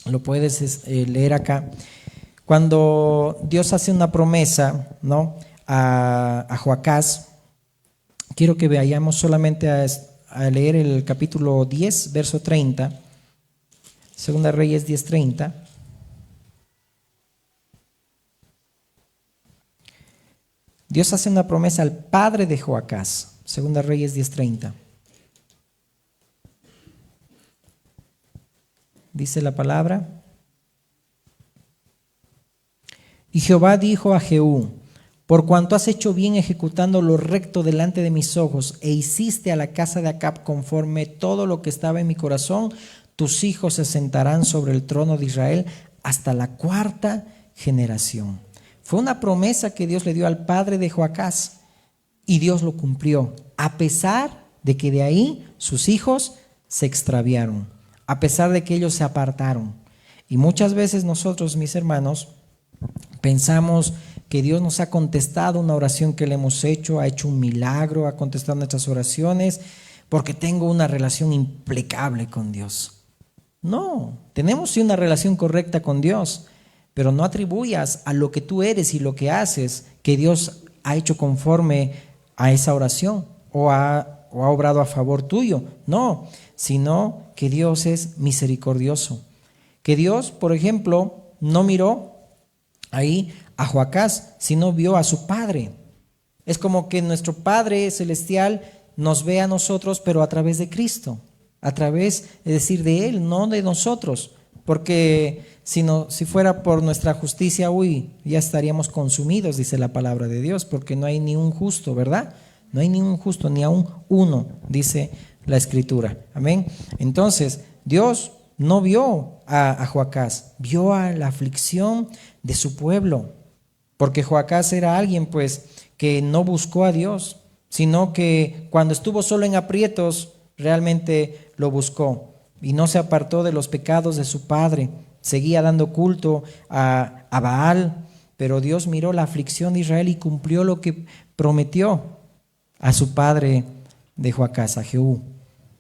lo puedes leer acá. Cuando Dios hace una promesa, ¿no?, a Joacás, quiero que vayamos solamente a leer el capítulo 10, verso 30, 2 Reyes 10, 30. Dios hace una promesa al padre de Joacás, 2 Reyes 10, 30. Dice la palabra: y Jehová dijo a Jehú: por cuanto has hecho bien ejecutando lo recto delante de mis ojos, e hiciste a la casa de Acab conforme todo lo que estaba en mi corazón, tus hijos se sentarán sobre el trono de Israel hasta la 4ª generación. Fue una promesa que Dios le dio al padre de Joacás, y Dios lo cumplió, a pesar de que de ahí sus hijos se extraviaron, a pesar de que ellos se apartaron. Y muchas veces nosotros, mis hermanos, pensamos que Dios nos ha contestado una oración que le hemos hecho, ha hecho un milagro, ha contestado nuestras oraciones, porque tengo una relación impecable con Dios. No, tenemos sí una relación correcta con Dios, pero no atribuyas a lo que tú eres y lo que haces que Dios ha hecho conforme a esa oración o ha obrado a favor tuyo. No, sino que Dios es misericordioso. Que Dios, por ejemplo, no miró ahí a Joacás, sino vio a su padre. Es como que nuestro Padre Celestial nos ve a nosotros, pero a través de Cristo, a través, es decir, de Él, no de nosotros, porque si fuera por nuestra justicia, ya estaríamos consumidos, dice la palabra de Dios, porque no hay ni un justo, ¿verdad? No hay ni un justo, ni aún uno, dice la Escritura. Amén. Entonces, Dios no vio a Joacás, vio a la aflicción de su pueblo, porque Joacás era alguien pues que no buscó a Dios, sino que cuando estuvo solo en aprietos realmente lo buscó y no se apartó de los pecados de su padre, seguía dando culto a Baal, pero Dios miró la aflicción de Israel y cumplió lo que prometió a su padre de Joacás, a Jehú.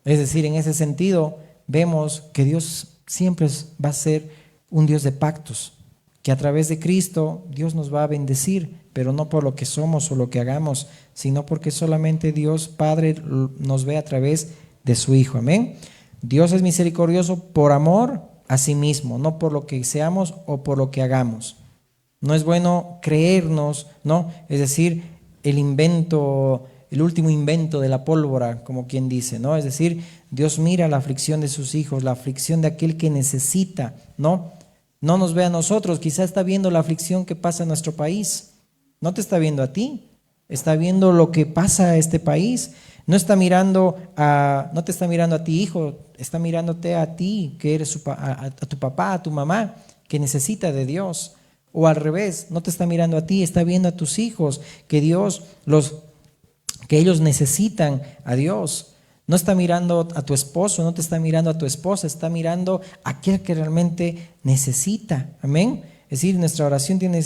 Es decir, en ese sentido vemos que Dios siempre va a ser un Dios de pactos, que a través de Cristo Dios nos va a bendecir, pero no por lo que somos o lo que hagamos, sino porque solamente Dios Padre nos ve a través de su Hijo. Amén. Dios es misericordioso por amor a sí mismo, no por lo que seamos o por lo que hagamos. No es bueno creernos, ¿no? Es decir, el último invento de la pólvora, como quien dice, ¿no? Es decir, Dios mira la aflicción de sus hijos, la aflicción de aquel que necesita, ¿no? No nos ve a nosotros, quizá está viendo la aflicción que pasa en nuestro país. No te está viendo a ti, está viendo lo que pasa a este país. No te está mirando a ti, hijo, está mirándote a ti, que eres a tu papá, a tu mamá, que necesita de Dios. O al revés, no te está mirando a ti, está viendo a tus hijos, que ellos necesitan a Dios. No está mirando a tu esposo, no te está mirando a tu esposa, está mirando a aquel que realmente necesita. Amén. Es decir, nuestra oración tiene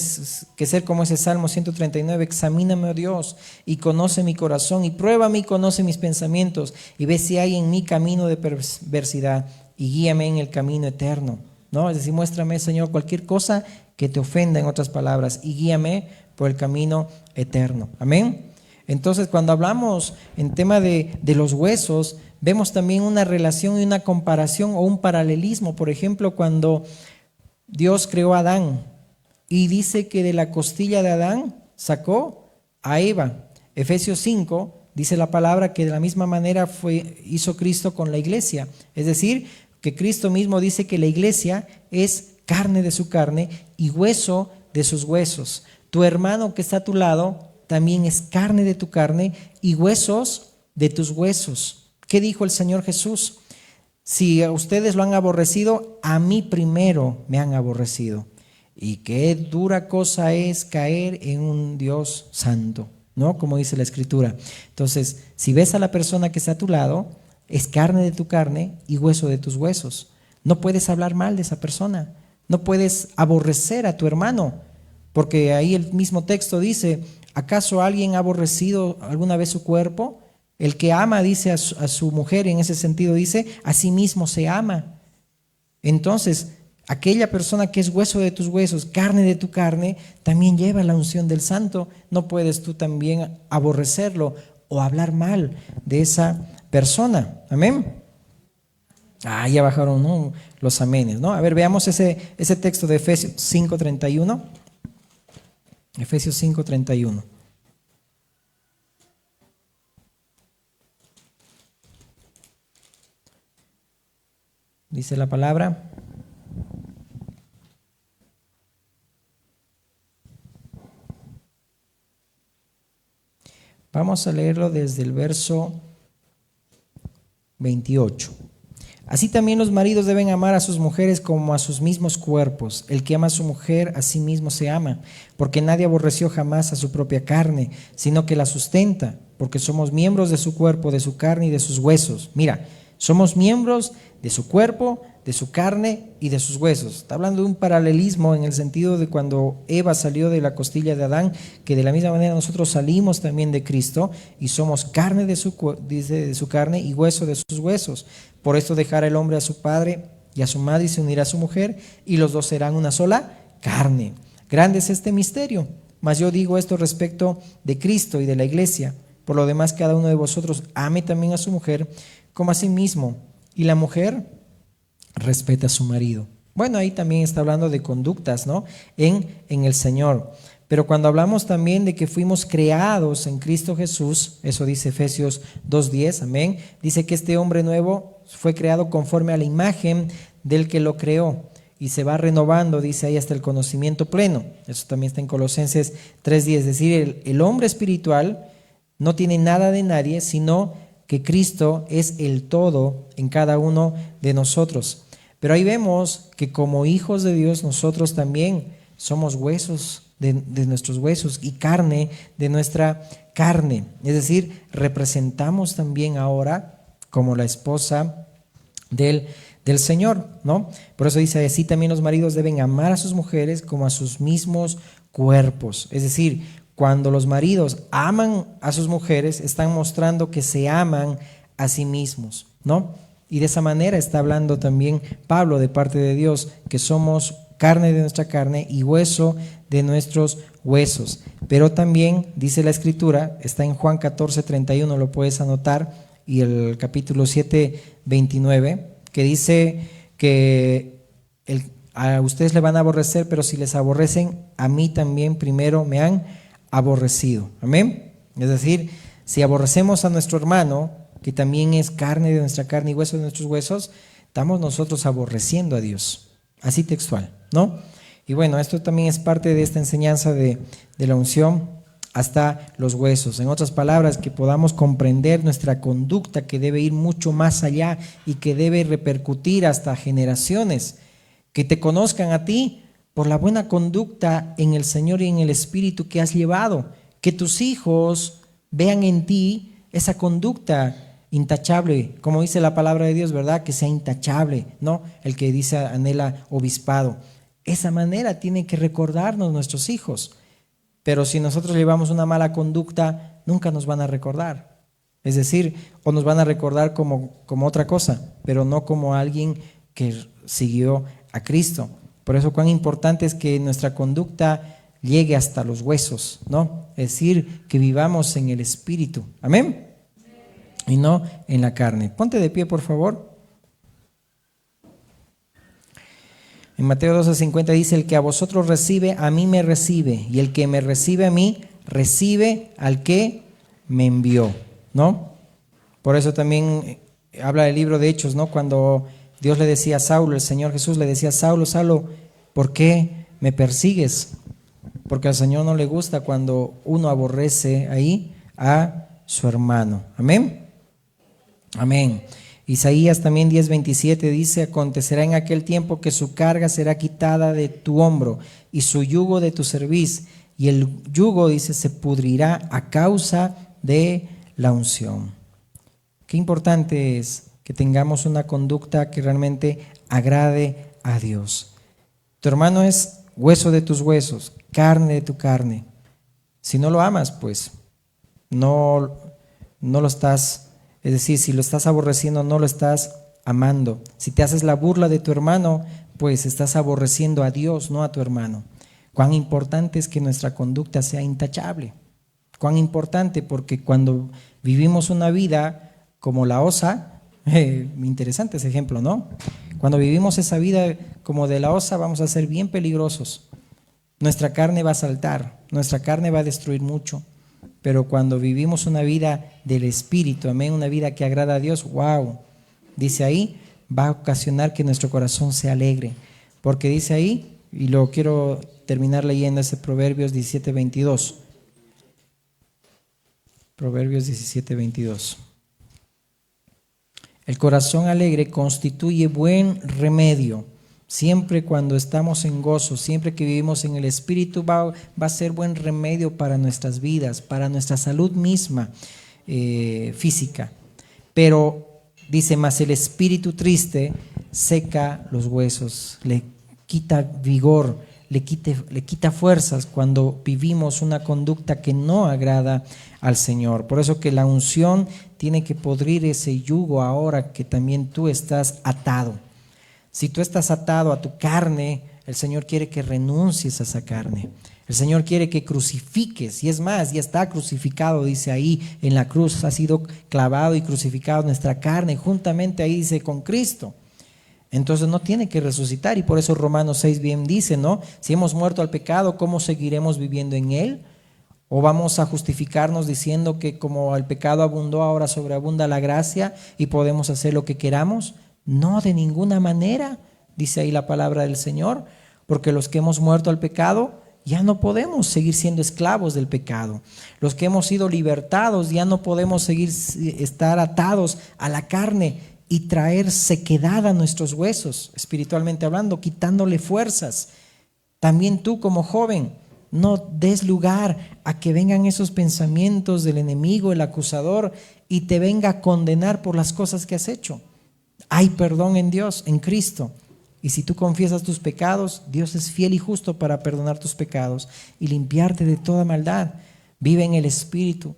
que ser como ese Salmo 139, examíname, oh Dios, y conoce mi corazón, y pruébame y conoce mis pensamientos, y ve si hay en mí camino de perversidad, y guíame en el camino eterno, ¿no? Es decir, muéstrame, Señor, cualquier cosa que te ofenda, en otras palabras, y guíame por el camino eterno. Amén. Entonces, cuando hablamos en tema de los huesos, vemos también una relación y una comparación o un paralelismo. Por ejemplo, cuando Dios creó a Adán y dice que de la costilla de Adán sacó a Eva. Efesios 5 dice la palabra que de la misma manera hizo Cristo con la iglesia. Es decir, que Cristo mismo dice que la iglesia es carne de su carne y hueso de sus huesos. Tu hermano que está a tu lado también es carne de tu carne y huesos de tus huesos. ¿Qué dijo el Señor Jesús? Si a ustedes lo han aborrecido, a mí primero me han aborrecido. Y qué dura cosa es caer en un Dios santo, ¿no? Como dice la Escritura. Entonces, si ves a la persona que está a tu lado, es carne de tu carne y hueso de tus huesos. No puedes hablar mal de esa persona. No puedes aborrecer a tu hermano, porque ahí el mismo texto dice, ¿acaso alguien ha aborrecido alguna vez su cuerpo? El que ama, dice a su mujer, en ese sentido dice, a sí mismo se ama. Entonces, aquella persona que es hueso de tus huesos, carne de tu carne, también lleva la unción del santo. No puedes tú también aborrecerlo o hablar mal de esa persona. Amén. Ya bajaron, ¿no?, los amenes, ¿no? A ver, veamos ese texto de Efesios 5:31. Efesios 5:31. Dice la palabra. Vamos a leerlo desde el verso 28. Así también los maridos deben amar a sus mujeres como a sus mismos cuerpos. El que ama a su mujer, a sí mismo se ama, porque nadie aborreció jamás a su propia carne, sino que la sustenta, porque somos miembros de su cuerpo, de su carne y de sus huesos. Mira, somos miembros de su cuerpo, de su carne y de sus huesos. Está hablando de un paralelismo en el sentido de cuando Eva salió de la costilla de Adán, que de la misma manera nosotros salimos también de Cristo y somos carne de su carne y hueso de sus huesos. Por esto dejará el hombre a su padre y a su madre y se unirá a su mujer y los dos serán una sola carne. Grande es este misterio, mas yo digo esto respecto de Cristo y de la iglesia. Por lo demás, cada uno de vosotros ame también a su mujer como a sí mismo, y la mujer respeta a su marido. Bueno, ahí también está hablando de conductas, ¿no?, en el Señor. Pero cuando hablamos también de que fuimos creados en Cristo Jesús, eso dice Efesios 2:10, amén, dice que este hombre nuevo fue creado conforme a la imagen del que lo creó y se va renovando, dice ahí, hasta el conocimiento pleno. Eso también está en Colosenses 3:10, es decir, el hombre espiritual no tiene nada de nadie, sino que Cristo es el todo en cada uno de nosotros. Pero ahí vemos que como hijos de Dios nosotros también somos huesos de nuestros huesos y carne de nuestra carne. Es decir, representamos también ahora como la esposa del Señor, ¿no? Por eso dice, así también los maridos deben amar a sus mujeres como a sus mismos cuerpos. Es decir, cuando los maridos aman a sus mujeres, están mostrando que se aman a sí mismos, ¿no? Y de esa manera está hablando también Pablo de parte de Dios, que somos carne de nuestra carne y hueso de nuestros huesos. Pero también dice la Escritura, está en Juan 14:31, lo puedes anotar, y el capítulo 7:29, que dice que a ustedes le van a aborrecer, pero si les aborrecen, a mí también primero me han aborrecido. Amén. Es decir, si aborrecemos a nuestro hermano, que también es carne de nuestra carne y hueso de nuestros huesos, estamos nosotros aborreciendo a Dios. Así textual, ¿no? Y bueno, esto también es parte de esta enseñanza de la unción hasta los huesos. En otras palabras, que podamos comprender nuestra conducta, que debe ir mucho más allá y que debe repercutir hasta generaciones, que te conozcan a ti por la buena conducta en el Señor y en el Espíritu que has llevado, que tus hijos vean en ti esa conducta intachable, como dice la palabra de Dios, ¿verdad? Que sea intachable, ¿no? El que dice anhela obispado. Esa manera tienen que recordarnos nuestros hijos. Pero si nosotros llevamos una mala conducta, nunca nos van a recordar. Es decir, o nos van a recordar como otra cosa, pero no como alguien que siguió a Cristo. Por eso cuán importante es que nuestra conducta llegue hasta los huesos, ¿no? Es decir, que vivamos en el Espíritu. Amén. Y no en la carne. Ponte de pie, por favor. En Mateo 12:50 dice: el que a vosotros recibe, a mí me recibe, y el que me recibe a mí, recibe al que me envió, ¿no? Por eso también habla el libro de Hechos, ¿no? Cuando Dios le decía a Saulo, el Señor Jesús le decía: Saulo, Saulo, ¿por qué me persigues? Porque al Señor no le gusta cuando uno aborrece ahí a su hermano. Amén. Amén. Isaías también 10:27 dice: acontecerá en aquel tiempo que su carga será quitada de tu hombro y su yugo de tu cerviz, y el yugo, dice, se pudrirá a causa de la unción. Qué importante es que tengamos una conducta que realmente agrade a Dios. Tu hermano es hueso de tus huesos, carne de tu carne. Si no lo amas, pues no lo estás. Es decir, si lo estás aborreciendo, no lo estás amando. Si te haces la burla de tu hermano, pues estás aborreciendo a Dios, no a tu hermano. Cuán importante es que nuestra conducta sea intachable. Cuán importante, porque cuando vivimos una vida como la osa, interesante ese ejemplo, ¿no? Cuando vivimos esa vida como de la osa, vamos a ser bien peligrosos. Nuestra carne va a saltar, nuestra carne va a destruir mucho. Pero cuando vivimos una vida del Espíritu, amén, una vida que agrada a Dios, wow, dice ahí, va a ocasionar que nuestro corazón se alegre. Porque dice ahí, y lo quiero terminar leyendo, ese Proverbios 17:22. Proverbios 17:22. El corazón alegre constituye buen remedio. Siempre cuando estamos en gozo, siempre que vivimos en el Espíritu, va a ser buen remedio para nuestras vidas, para nuestra salud misma física. Pero dice: mas el espíritu triste seca los huesos, le quita vigor, le quita fuerzas cuando vivimos una conducta que no agrada al Señor. Por eso que la unción tiene que podrir ese yugo ahora que también tú estás atado. Si tú estás atado a tu carne, el Señor quiere que renuncies a esa carne. El Señor quiere que crucifiques, y es más, ya está crucificado, dice ahí en la cruz, ha sido clavado y crucificado nuestra carne, juntamente ahí dice con Cristo. Entonces no tiene que resucitar, y por eso Romanos 6 bien dice, ¿no? Si hemos muerto al pecado, ¿cómo seguiremos viviendo en él? ¿O vamos a justificarnos diciendo que como el pecado abundó, ahora sobreabunda la gracia y podemos hacer lo que queramos? No, de ninguna manera, dice ahí la palabra del Señor, porque los que hemos muerto al pecado ya no podemos seguir siendo esclavos del pecado. Los que hemos sido libertados ya no podemos estar atados a la carne y traer sequedad a nuestros huesos, espiritualmente hablando, quitándole fuerzas. También tú como joven, no des lugar a que vengan esos pensamientos del enemigo, el acusador, y te venga a condenar por las cosas que has hecho. Hay perdón en Dios, en Cristo. Y si tú confiesas tus pecados, Dios es fiel y justo para perdonar tus pecados y limpiarte de toda maldad. Vive en el Espíritu.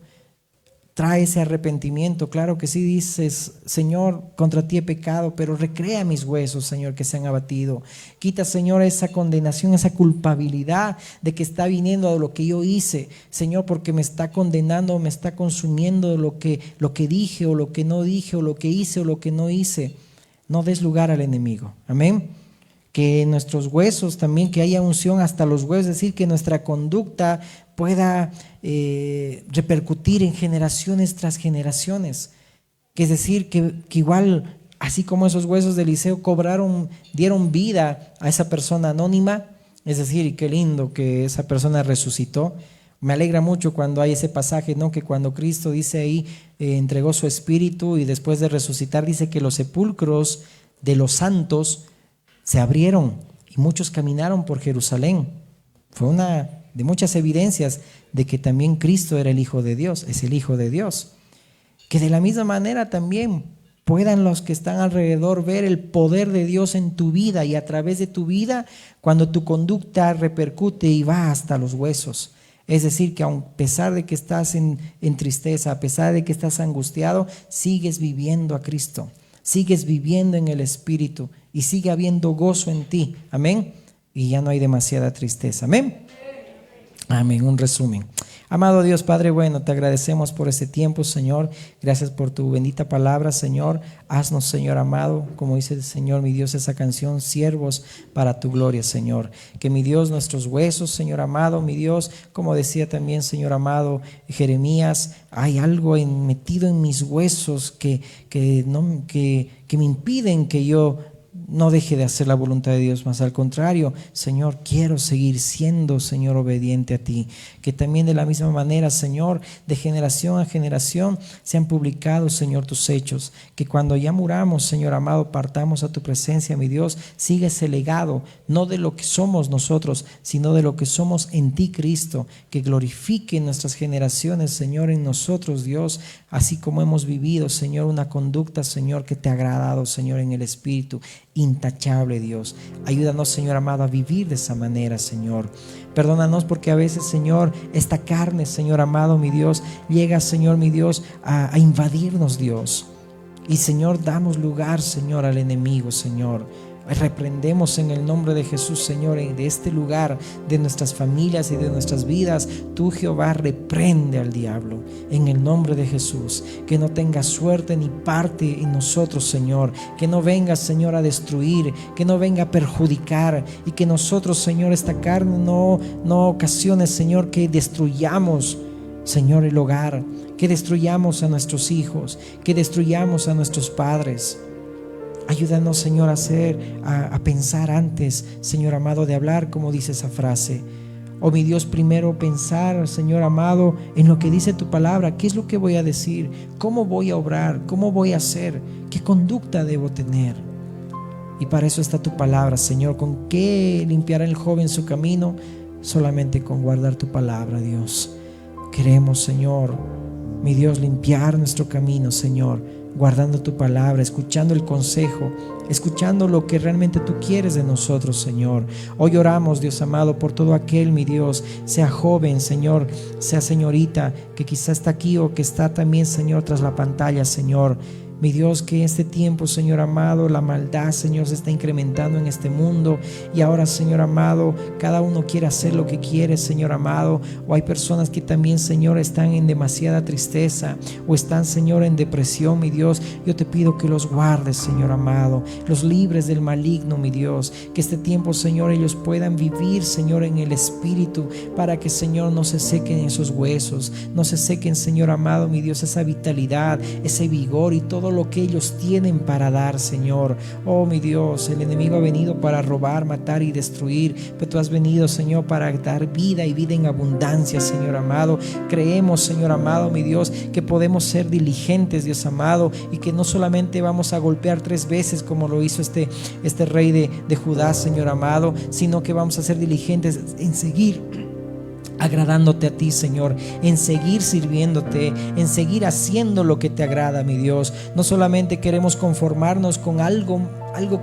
Trae ese arrepentimiento. Claro que sí, dices: Señor, contra ti he pecado, pero recrea mis huesos, Señor, que se han abatido. Quita, Señor, esa condenación, esa culpabilidad de que está viniendo de lo que yo hice, Señor, porque me está condenando, me está consumiendo lo que dije o lo que no dije, o lo que hice o lo que no hice. No des lugar al enemigo. Amén. Que nuestros huesos también, que haya unción hasta los huesos, es decir, que nuestra conducta pueda repercutir en generaciones tras generaciones. Que es decir, que igual, así como esos huesos de Eliseo dieron vida a esa persona anónima, es decir, y qué lindo que esa persona resucitó. Me alegra mucho cuando hay ese pasaje, ¿no? Que cuando Cristo dice ahí, entregó su espíritu y después de resucitar dice que los sepulcros de los santos se abrieron y muchos caminaron por Jerusalén. Fue una de muchas evidencias de que también Cristo era el Hijo de Dios, es el Hijo de Dios. Que de la misma manera también puedan los que están alrededor ver el poder de Dios en tu vida y a través de tu vida, cuando tu conducta repercute y va hasta los huesos. Es decir, que a pesar de que estás en tristeza, a pesar de que estás angustiado, sigues viviendo a Cristo, sigues viviendo en el Espíritu y sigue habiendo gozo en ti. Amén. Y ya no hay demasiada tristeza. Amén. Amén. Un resumen. Amado Dios, Padre bueno, te agradecemos por este tiempo, Señor. Gracias por tu bendita palabra, Señor. Haznos, Señor amado, como dice el Señor, mi Dios, esa canción, siervos para tu gloria, Señor. Que mi Dios, nuestros huesos, Señor amado, mi Dios, como decía también, Señor amado, Jeremías, hay algo metido en mis huesos que me impiden que yo no deje de hacer la voluntad de Dios, más al contrario, Señor, quiero seguir siendo, Señor, obediente a ti. Que también de la misma manera, Señor, de generación a generación sean publicados, Señor, tus hechos. Que cuando ya muramos, Señor amado, partamos a tu presencia, mi Dios, siga ese legado, no de lo que somos nosotros, sino de lo que somos en ti, Cristo. Que glorifique nuestras generaciones, Señor, en nosotros, Dios, así como hemos vivido, Señor, una conducta, Señor, que te ha agradado, Señor, en el Espíritu. Intachable, Dios. Ayúdanos, Señor amado, a vivir de esa manera, Señor. Perdónanos porque a veces, Señor, esta carne, Señor amado, mi Dios, llega, Señor, mi Dios, a invadirnos, Dios. Y, Señor, damos lugar, Señor, al enemigo, Señor. Reprendemos en el nombre de Jesús, Señor, de este lugar, de nuestras familias y de nuestras vidas. Tú, Jehová, reprende al diablo en el nombre de Jesús. Que no tenga suerte ni parte en nosotros, Señor. Que no venga, Señor, a destruir, que no venga a perjudicar, y que nosotros, Señor, esta carne no ocasione, Señor, que destruyamos, Señor, el hogar, que destruyamos a nuestros hijos, que destruyamos a nuestros padres. Ayúdanos, Señor, a pensar antes, Señor amado, de hablar, como dice esa frase. Oh, mi Dios, primero pensar, Señor amado, en lo que dice tu palabra. ¿Qué es lo que voy a decir? ¿Cómo voy a obrar? ¿Cómo voy a hacer? ¿Qué conducta debo tener? Y para eso está tu palabra, Señor. ¿Con qué limpiará el joven su camino? Solamente con guardar tu palabra, Dios. Queremos, Señor, mi Dios, limpiar nuestro camino, Señor, guardando tu palabra, escuchando el consejo, escuchando lo que realmente tú quieres de nosotros, Señor. Hoy oramos, Dios amado, por todo aquel, mi Dios, sea joven, Señor, sea señorita, que quizá está aquí o que está también, Señor, tras la pantalla, Señor. Mi Dios, que en este tiempo, Señor amado, la maldad, Señor, se está incrementando en este mundo. Y ahora, Señor amado, cada uno quiere hacer lo que quiere, Señor amado. O hay personas que también, Señor, están en demasiada tristeza, o están, Señor, en depresión, mi Dios. Yo te pido que los guardes, Señor amado, los libres del maligno, mi Dios. Que este tiempo, Señor, ellos puedan vivir, Señor, en el Espíritu, para que, Señor, no se sequen esos huesos, no se sequen, Señor amado, mi Dios, esa vitalidad, ese vigor y todo lo que ellos tienen para dar, Señor. Oh, mi Dios, el enemigo ha venido para robar, matar y destruir, pero tú has venido, Señor, para dar vida y vida en abundancia, Señor amado. Creemos, Señor amado, mi Dios, que podemos ser diligentes, Dios amado, y que no solamente vamos a golpear 3 veces como lo hizo este rey de Judá, Señor amado, sino que vamos a ser diligentes en seguir agradándote a ti, Señor, en seguir sirviéndote, en seguir haciendo lo que te agrada, mi Dios. No solamente queremos conformarnos con algo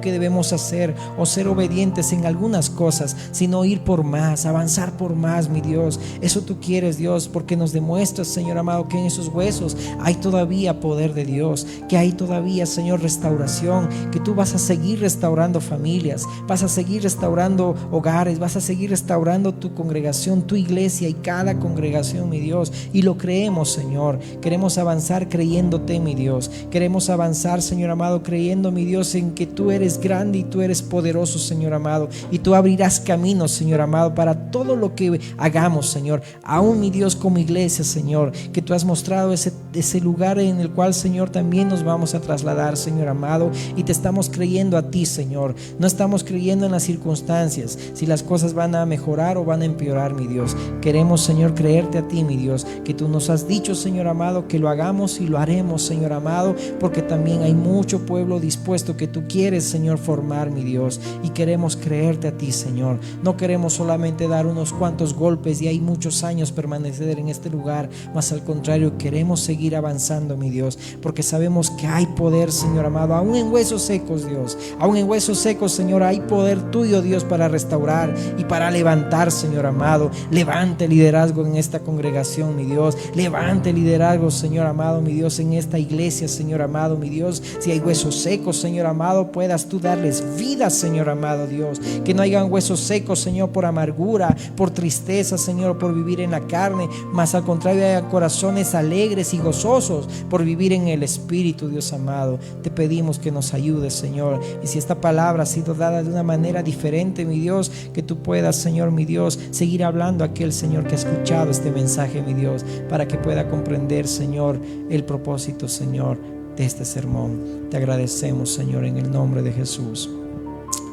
que debemos hacer o ser obedientes en algunas cosas, sino ir por más, avanzar por más, mi Dios. Eso tú quieres, Dios, porque nos demuestras, Señor amado, que en esos huesos hay todavía poder de Dios, que hay todavía, Señor, restauración, que tú vas a seguir restaurando familias, vas a seguir restaurando hogares, vas a seguir restaurando tu congregación, tu iglesia y cada congregación, mi Dios. Y lo creemos, Señor. Queremos avanzar creyéndote, mi Dios. Queremos avanzar, Señor amado, creyendo, mi Dios, en que tú eres grande y tú eres poderoso, Señor amado, y tú abrirás caminos, Señor amado, para todo lo que hagamos, Señor. Aún, mi Dios, como iglesia, Señor, que tú has mostrado ese lugar en el cual, Señor, también nos vamos a trasladar, Señor amado, y te estamos creyendo a ti, Señor. No estamos creyendo en las circunstancias, si las cosas van a mejorar o van a empeorar, mi Dios. Queremos, Señor, creerte a ti, mi Dios, que tú nos has dicho, Señor amado, que lo hagamos y lo haremos, Señor amado, porque también hay mucho pueblo dispuesto que tú quieres, quieres, Señor, formar, mi Dios, y queremos creerte a ti, Señor. No queremos solamente dar unos cuantos golpes y hay muchos años permanecer en este lugar, mas al contrario, queremos seguir avanzando, mi Dios, porque sabemos que hay poder, Señor amado, aún en huesos secos, Dios, aún en huesos secos, Señor, hay poder tuyo, Dios, para restaurar y para levantar, Señor amado. Levante liderazgo en esta congregación, mi Dios. Levante liderazgo, Señor amado, mi Dios, en esta iglesia, Señor amado, mi Dios. Si hay huesos secos, Señor amado, puedas tú darles vida, Señor amado, Dios. Que no hayan huesos secos, Señor, por amargura, por tristeza, Señor, por vivir en la carne, mas al contrario hayan corazones alegres y gozosos por vivir en el Espíritu, Dios amado. Te pedimos que nos ayudes, Señor. Y si esta palabra ha sido dada de una manera diferente, mi Dios, que tú puedas, Señor, mi Dios, seguir hablando a aquel, Señor, que ha escuchado este mensaje, mi Dios, para que pueda comprender, Señor, el propósito, Señor, de este sermón. Te agradecemos, Señor, en el nombre de Jesús.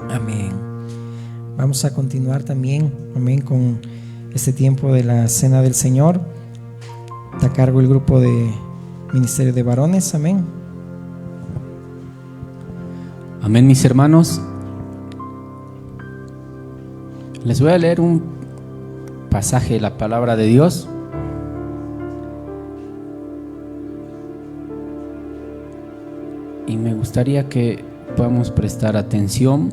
Amén. Vamos a continuar también, amén, con este tiempo de la Cena del Señor. Está a cargo el grupo de Ministerio de Varones. Amén. Amén, mis hermanos. Les voy a leer un pasaje de la palabra de Dios. Y me gustaría que podamos prestar atención,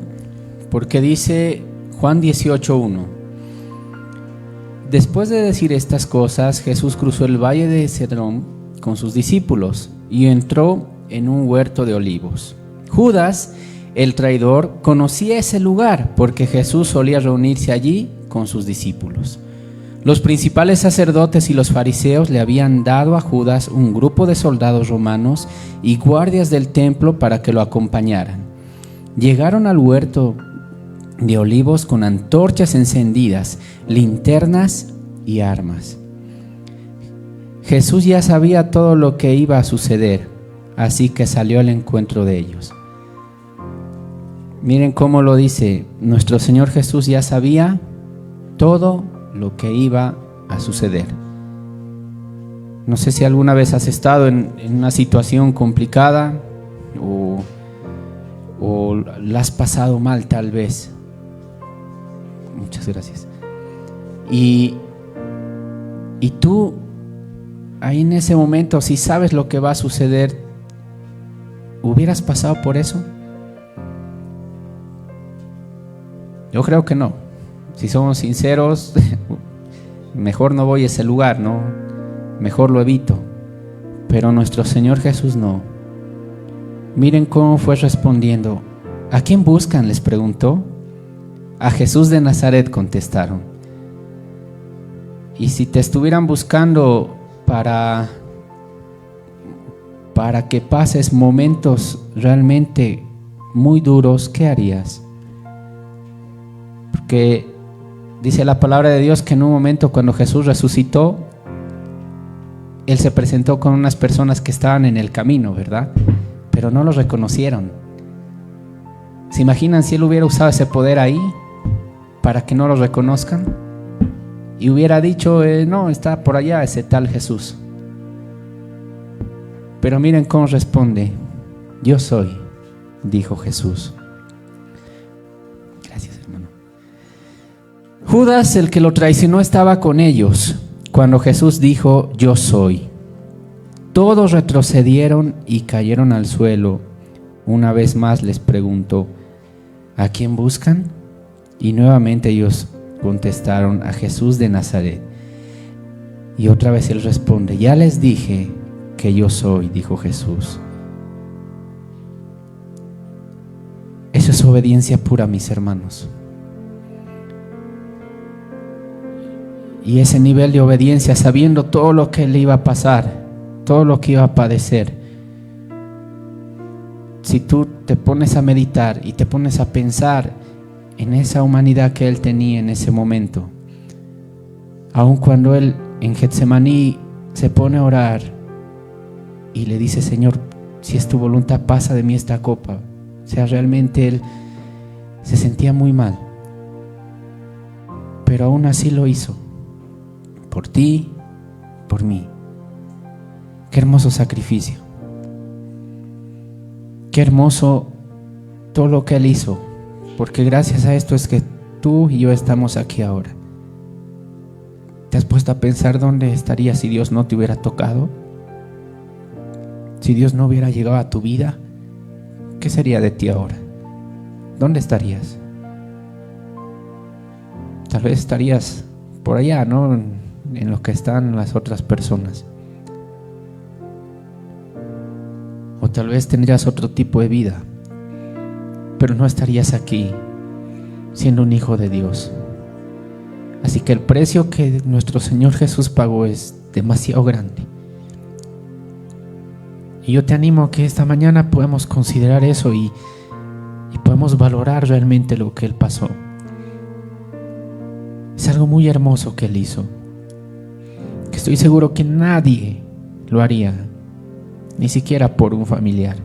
porque dice Juan 18:1: Después de decir estas cosas, Jesús cruzó el valle de Cedrón con sus discípulos y entró en un huerto de olivos. Judas, el traidor, conocía ese lugar porque Jesús solía reunirse allí con sus discípulos. Los principales sacerdotes y los fariseos le habían dado a Judas un grupo de soldados romanos y guardias del templo para que lo acompañaran. Llegaron al huerto de olivos con antorchas encendidas, linternas y armas. Jesús ya sabía todo lo que iba a suceder, así que salió al encuentro de ellos. Miren cómo lo dice, nuestro Señor Jesús ya sabía todo lo que iba a suceder. No sé si alguna vez has estado en una situación complicada o la has pasado mal tal vez. Muchas gracias. Y tú ahí en ese momento, si sabes lo que va a suceder, ¿hubieras pasado por eso? Yo creo que no. Si somos sinceros, mejor no voy a ese lugar, ¿no? Mejor lo evito. Pero nuestro Señor Jesús no. Miren cómo fue respondiendo. ¿A quién buscan?, les preguntó. A Jesús de Nazaret, contestaron. Y si te estuvieran buscando para que pases momentos realmente muy duros, ¿qué harías? Porque dice la palabra de Dios que en un momento cuando Jesús resucitó, Él se presentó con unas personas que estaban en el camino, ¿verdad? Pero no lo reconocieron. ¿Se imaginan si Él hubiera usado ese poder ahí para que no lo reconozcan? Y hubiera dicho, no, está por allá ese tal Jesús. Pero miren cómo responde. Yo soy, dijo Jesús. Gracias, hermano. Judas, el que lo traicionó, estaba con ellos cuando Jesús dijo, yo soy. Todos retrocedieron y cayeron al suelo. Una vez más les preguntó, ¿a quién buscan? Y nuevamente ellos contestaron, a Jesús de Nazaret. Y otra vez Él responde, ya les dije que yo soy, dijo Jesús. Eso es obediencia pura, mis hermanos. Y ese nivel de obediencia, sabiendo todo lo que le iba a pasar, todo lo que iba a padecer. Si tú te pones a meditar y te pones a pensar en esa humanidad que Él tenía en ese momento, aun cuando Él en Getsemaní se pone a orar y le dice, Señor, si es tu voluntad, pasa de mí esta copa. O sea, realmente Él se sentía muy mal, pero aún así lo hizo, por ti, por mí. Qué hermoso sacrificio. Qué hermoso todo lo que Él hizo, porque gracias a esto es que tú y yo estamos aquí ahora. ¿Te has puesto a pensar dónde estarías si Dios no te hubiera tocado? Si Dios no hubiera llegado a tu vida, ¿qué sería de ti ahora? ¿Dónde estarías? Tal vez estarías por allá, ¿no? En lo que están las otras personas. O tal vez tendrías otro tipo de vida, pero no estarías aquí siendo un hijo de Dios. Así que el precio que nuestro Señor Jesús pagó es demasiado grande. Y yo te animo a que esta mañana podamos considerar eso y podamos valorar realmente lo que Él pasó. Es algo muy hermoso que Él hizo, que estoy seguro que nadie lo haría, ni siquiera por un familiar,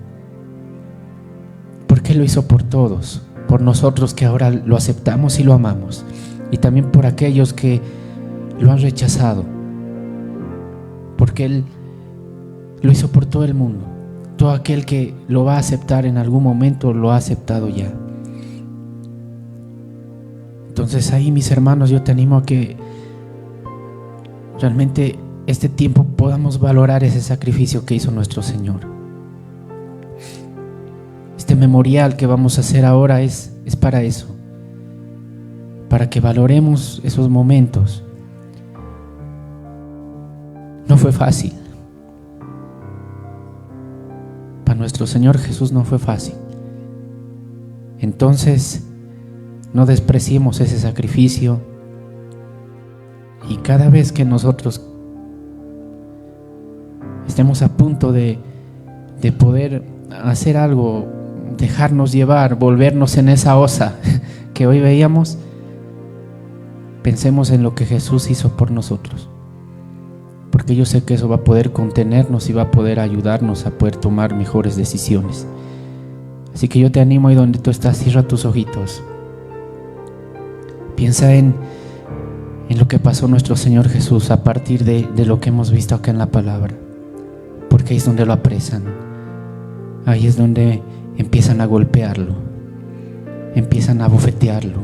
porque Él lo hizo por todos, por nosotros que ahora lo aceptamos y lo amamos, y también por aquellos que lo han rechazado, porque Él lo hizo por todo el mundo. Todo aquel que lo va a aceptar en algún momento lo ha aceptado ya. Entonces ahí, mis hermanos, yo te animo a que realmente este tiempo podamos valorar ese sacrificio que hizo nuestro Señor. Este memorial que vamos a hacer ahora es para eso, para que valoremos esos momentos. No fue fácil. Para nuestro Señor Jesús no fue fácil. Entonces, no despreciemos ese sacrificio, y cada vez que nosotros estemos a punto de poder hacer algo, dejarnos llevar, volvernos en esa osa que hoy veíamos, pensemos en lo que Jesús hizo por nosotros, porque yo sé que eso va a poder contenernos y va a poder ayudarnos a poder tomar mejores decisiones. Así que yo te animo ahí donde tú estás, cierra tus ojitos. Piensa en lo que pasó nuestro Señor Jesús a partir de lo que hemos visto acá en la palabra, porque ahí es donde lo apresan, ahí es donde empiezan a golpearlo, empiezan a bofetearlo.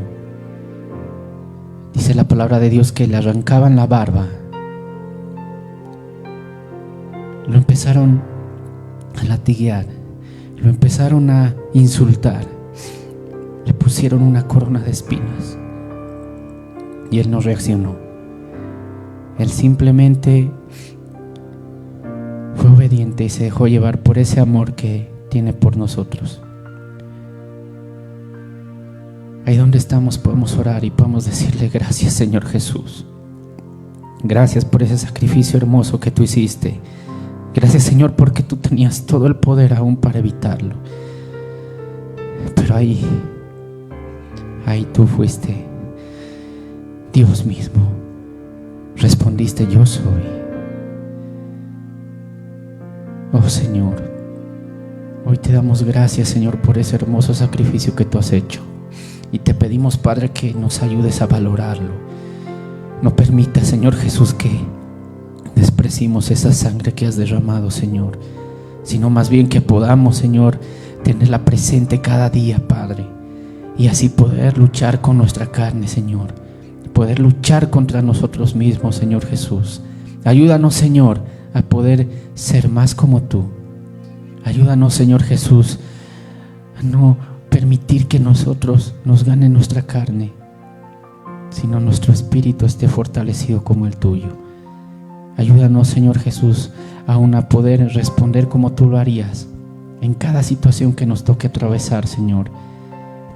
Dice la palabra de Dios que le arrancaban la barba, lo empezaron a latiguear, lo empezaron a insultar, le pusieron una corona de espinas. Y Él no reaccionó. Él simplemente fue obediente y se dejó llevar por ese amor que tiene por nosotros. Ahí donde estamos podemos orar y podemos decirle: gracias, Señor Jesús. Gracias por ese sacrificio hermoso que tú hiciste. Gracias, Señor, porque tú tenías todo el poder aún para evitarlo. Pero ahí tú fuiste Dios mismo. Respondiste: yo soy. Oh Señor, hoy te damos gracias, Señor, por ese hermoso sacrificio que tú has hecho. Y te pedimos, Padre, que nos ayudes a valorarlo. No permitas, Señor Jesús, que despreciemos esa sangre que has derramado, Señor, sino más bien que podamos, Señor, tenerla presente cada día, Padre, y así poder luchar con nuestra carne, Señor, poder luchar contra nosotros mismos, Señor Jesús. Ayúdanos, Señor, a poder ser más como tú. Ayúdanos, Señor Jesús, a no permitir que nosotros nos gane nuestra carne, sino nuestro espíritu esté fortalecido como el tuyo. Ayúdanos, Señor Jesús, aún a poder responder como tú lo harías en cada situación que nos toque atravesar, Señor.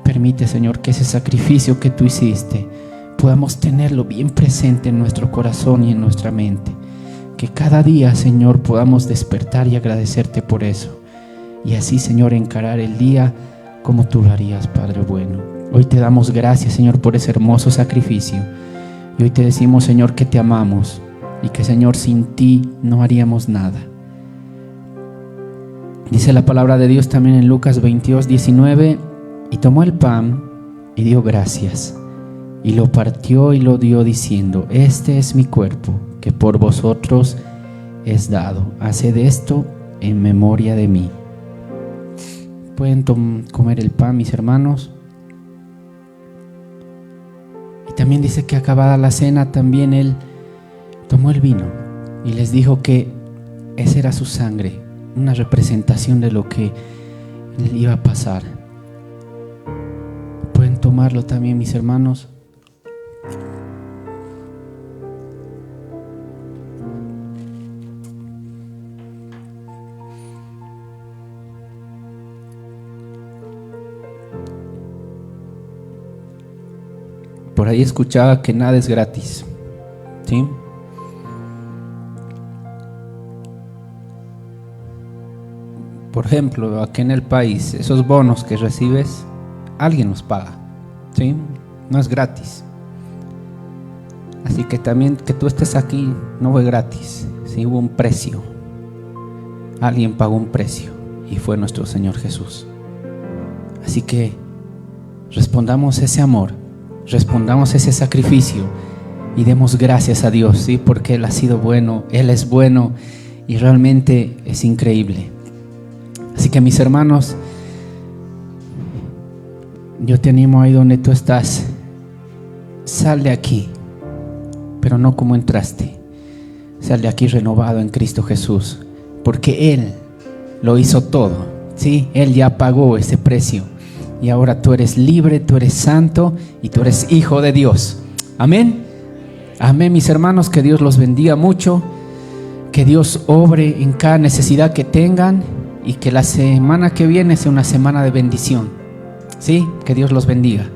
Permite, Señor, que ese sacrificio que tú hiciste podamos tenerlo bien presente en nuestro corazón y en nuestra mente. Que cada día, Señor, podamos despertar y agradecerte por eso. Y así, Señor, encarar el día como tú lo harías, Padre bueno. Hoy te damos gracias, Señor, por ese hermoso sacrificio. Y hoy te decimos, Señor, que te amamos. Y que, Señor, sin ti no haríamos nada. Dice la palabra de Dios también en Lucas 22:19: y tomó el pan y dio gracias, y lo partió y lo dio diciendo: este es mi cuerpo, que por vosotros es dado. Haced esto en memoria de mí. Pueden comer el pan, mis hermanos. Y también dice que acabada la cena, también Él tomó el vino y les dijo que esa era su sangre, una representación de lo que iba a pasar. Pueden tomarlo también, mis hermanos. Por ahí escuchaba que nada es gratis, ¿sí? Por ejemplo, aquí en el país, esos bonos que recibes, alguien los paga, ¿sí? No es gratis. Así que también que tú estés aquí no fue gratis, ¿sí? Hubo un precio. Alguien pagó un precio y fue nuestro Señor Jesús. Así que respondamos ese amor, respondamos ese sacrificio y demos gracias a Dios, ¿sí? Porque Él ha sido bueno, Él es bueno y realmente es increíble. Así que, mis hermanos, yo te animo ahí donde tú estás, sal de aquí, pero no como entraste. Sal de aquí renovado en Cristo Jesús, porque Él lo hizo todo, ¿sí? Él ya pagó ese precio y ahora tú eres libre, tú eres santo y tú eres hijo de Dios. Amén. Amén, mis hermanos, que Dios los bendiga mucho, que Dios obre en cada necesidad que tengan y que la semana que viene sea una semana de bendición, ¿sí? Que Dios los bendiga.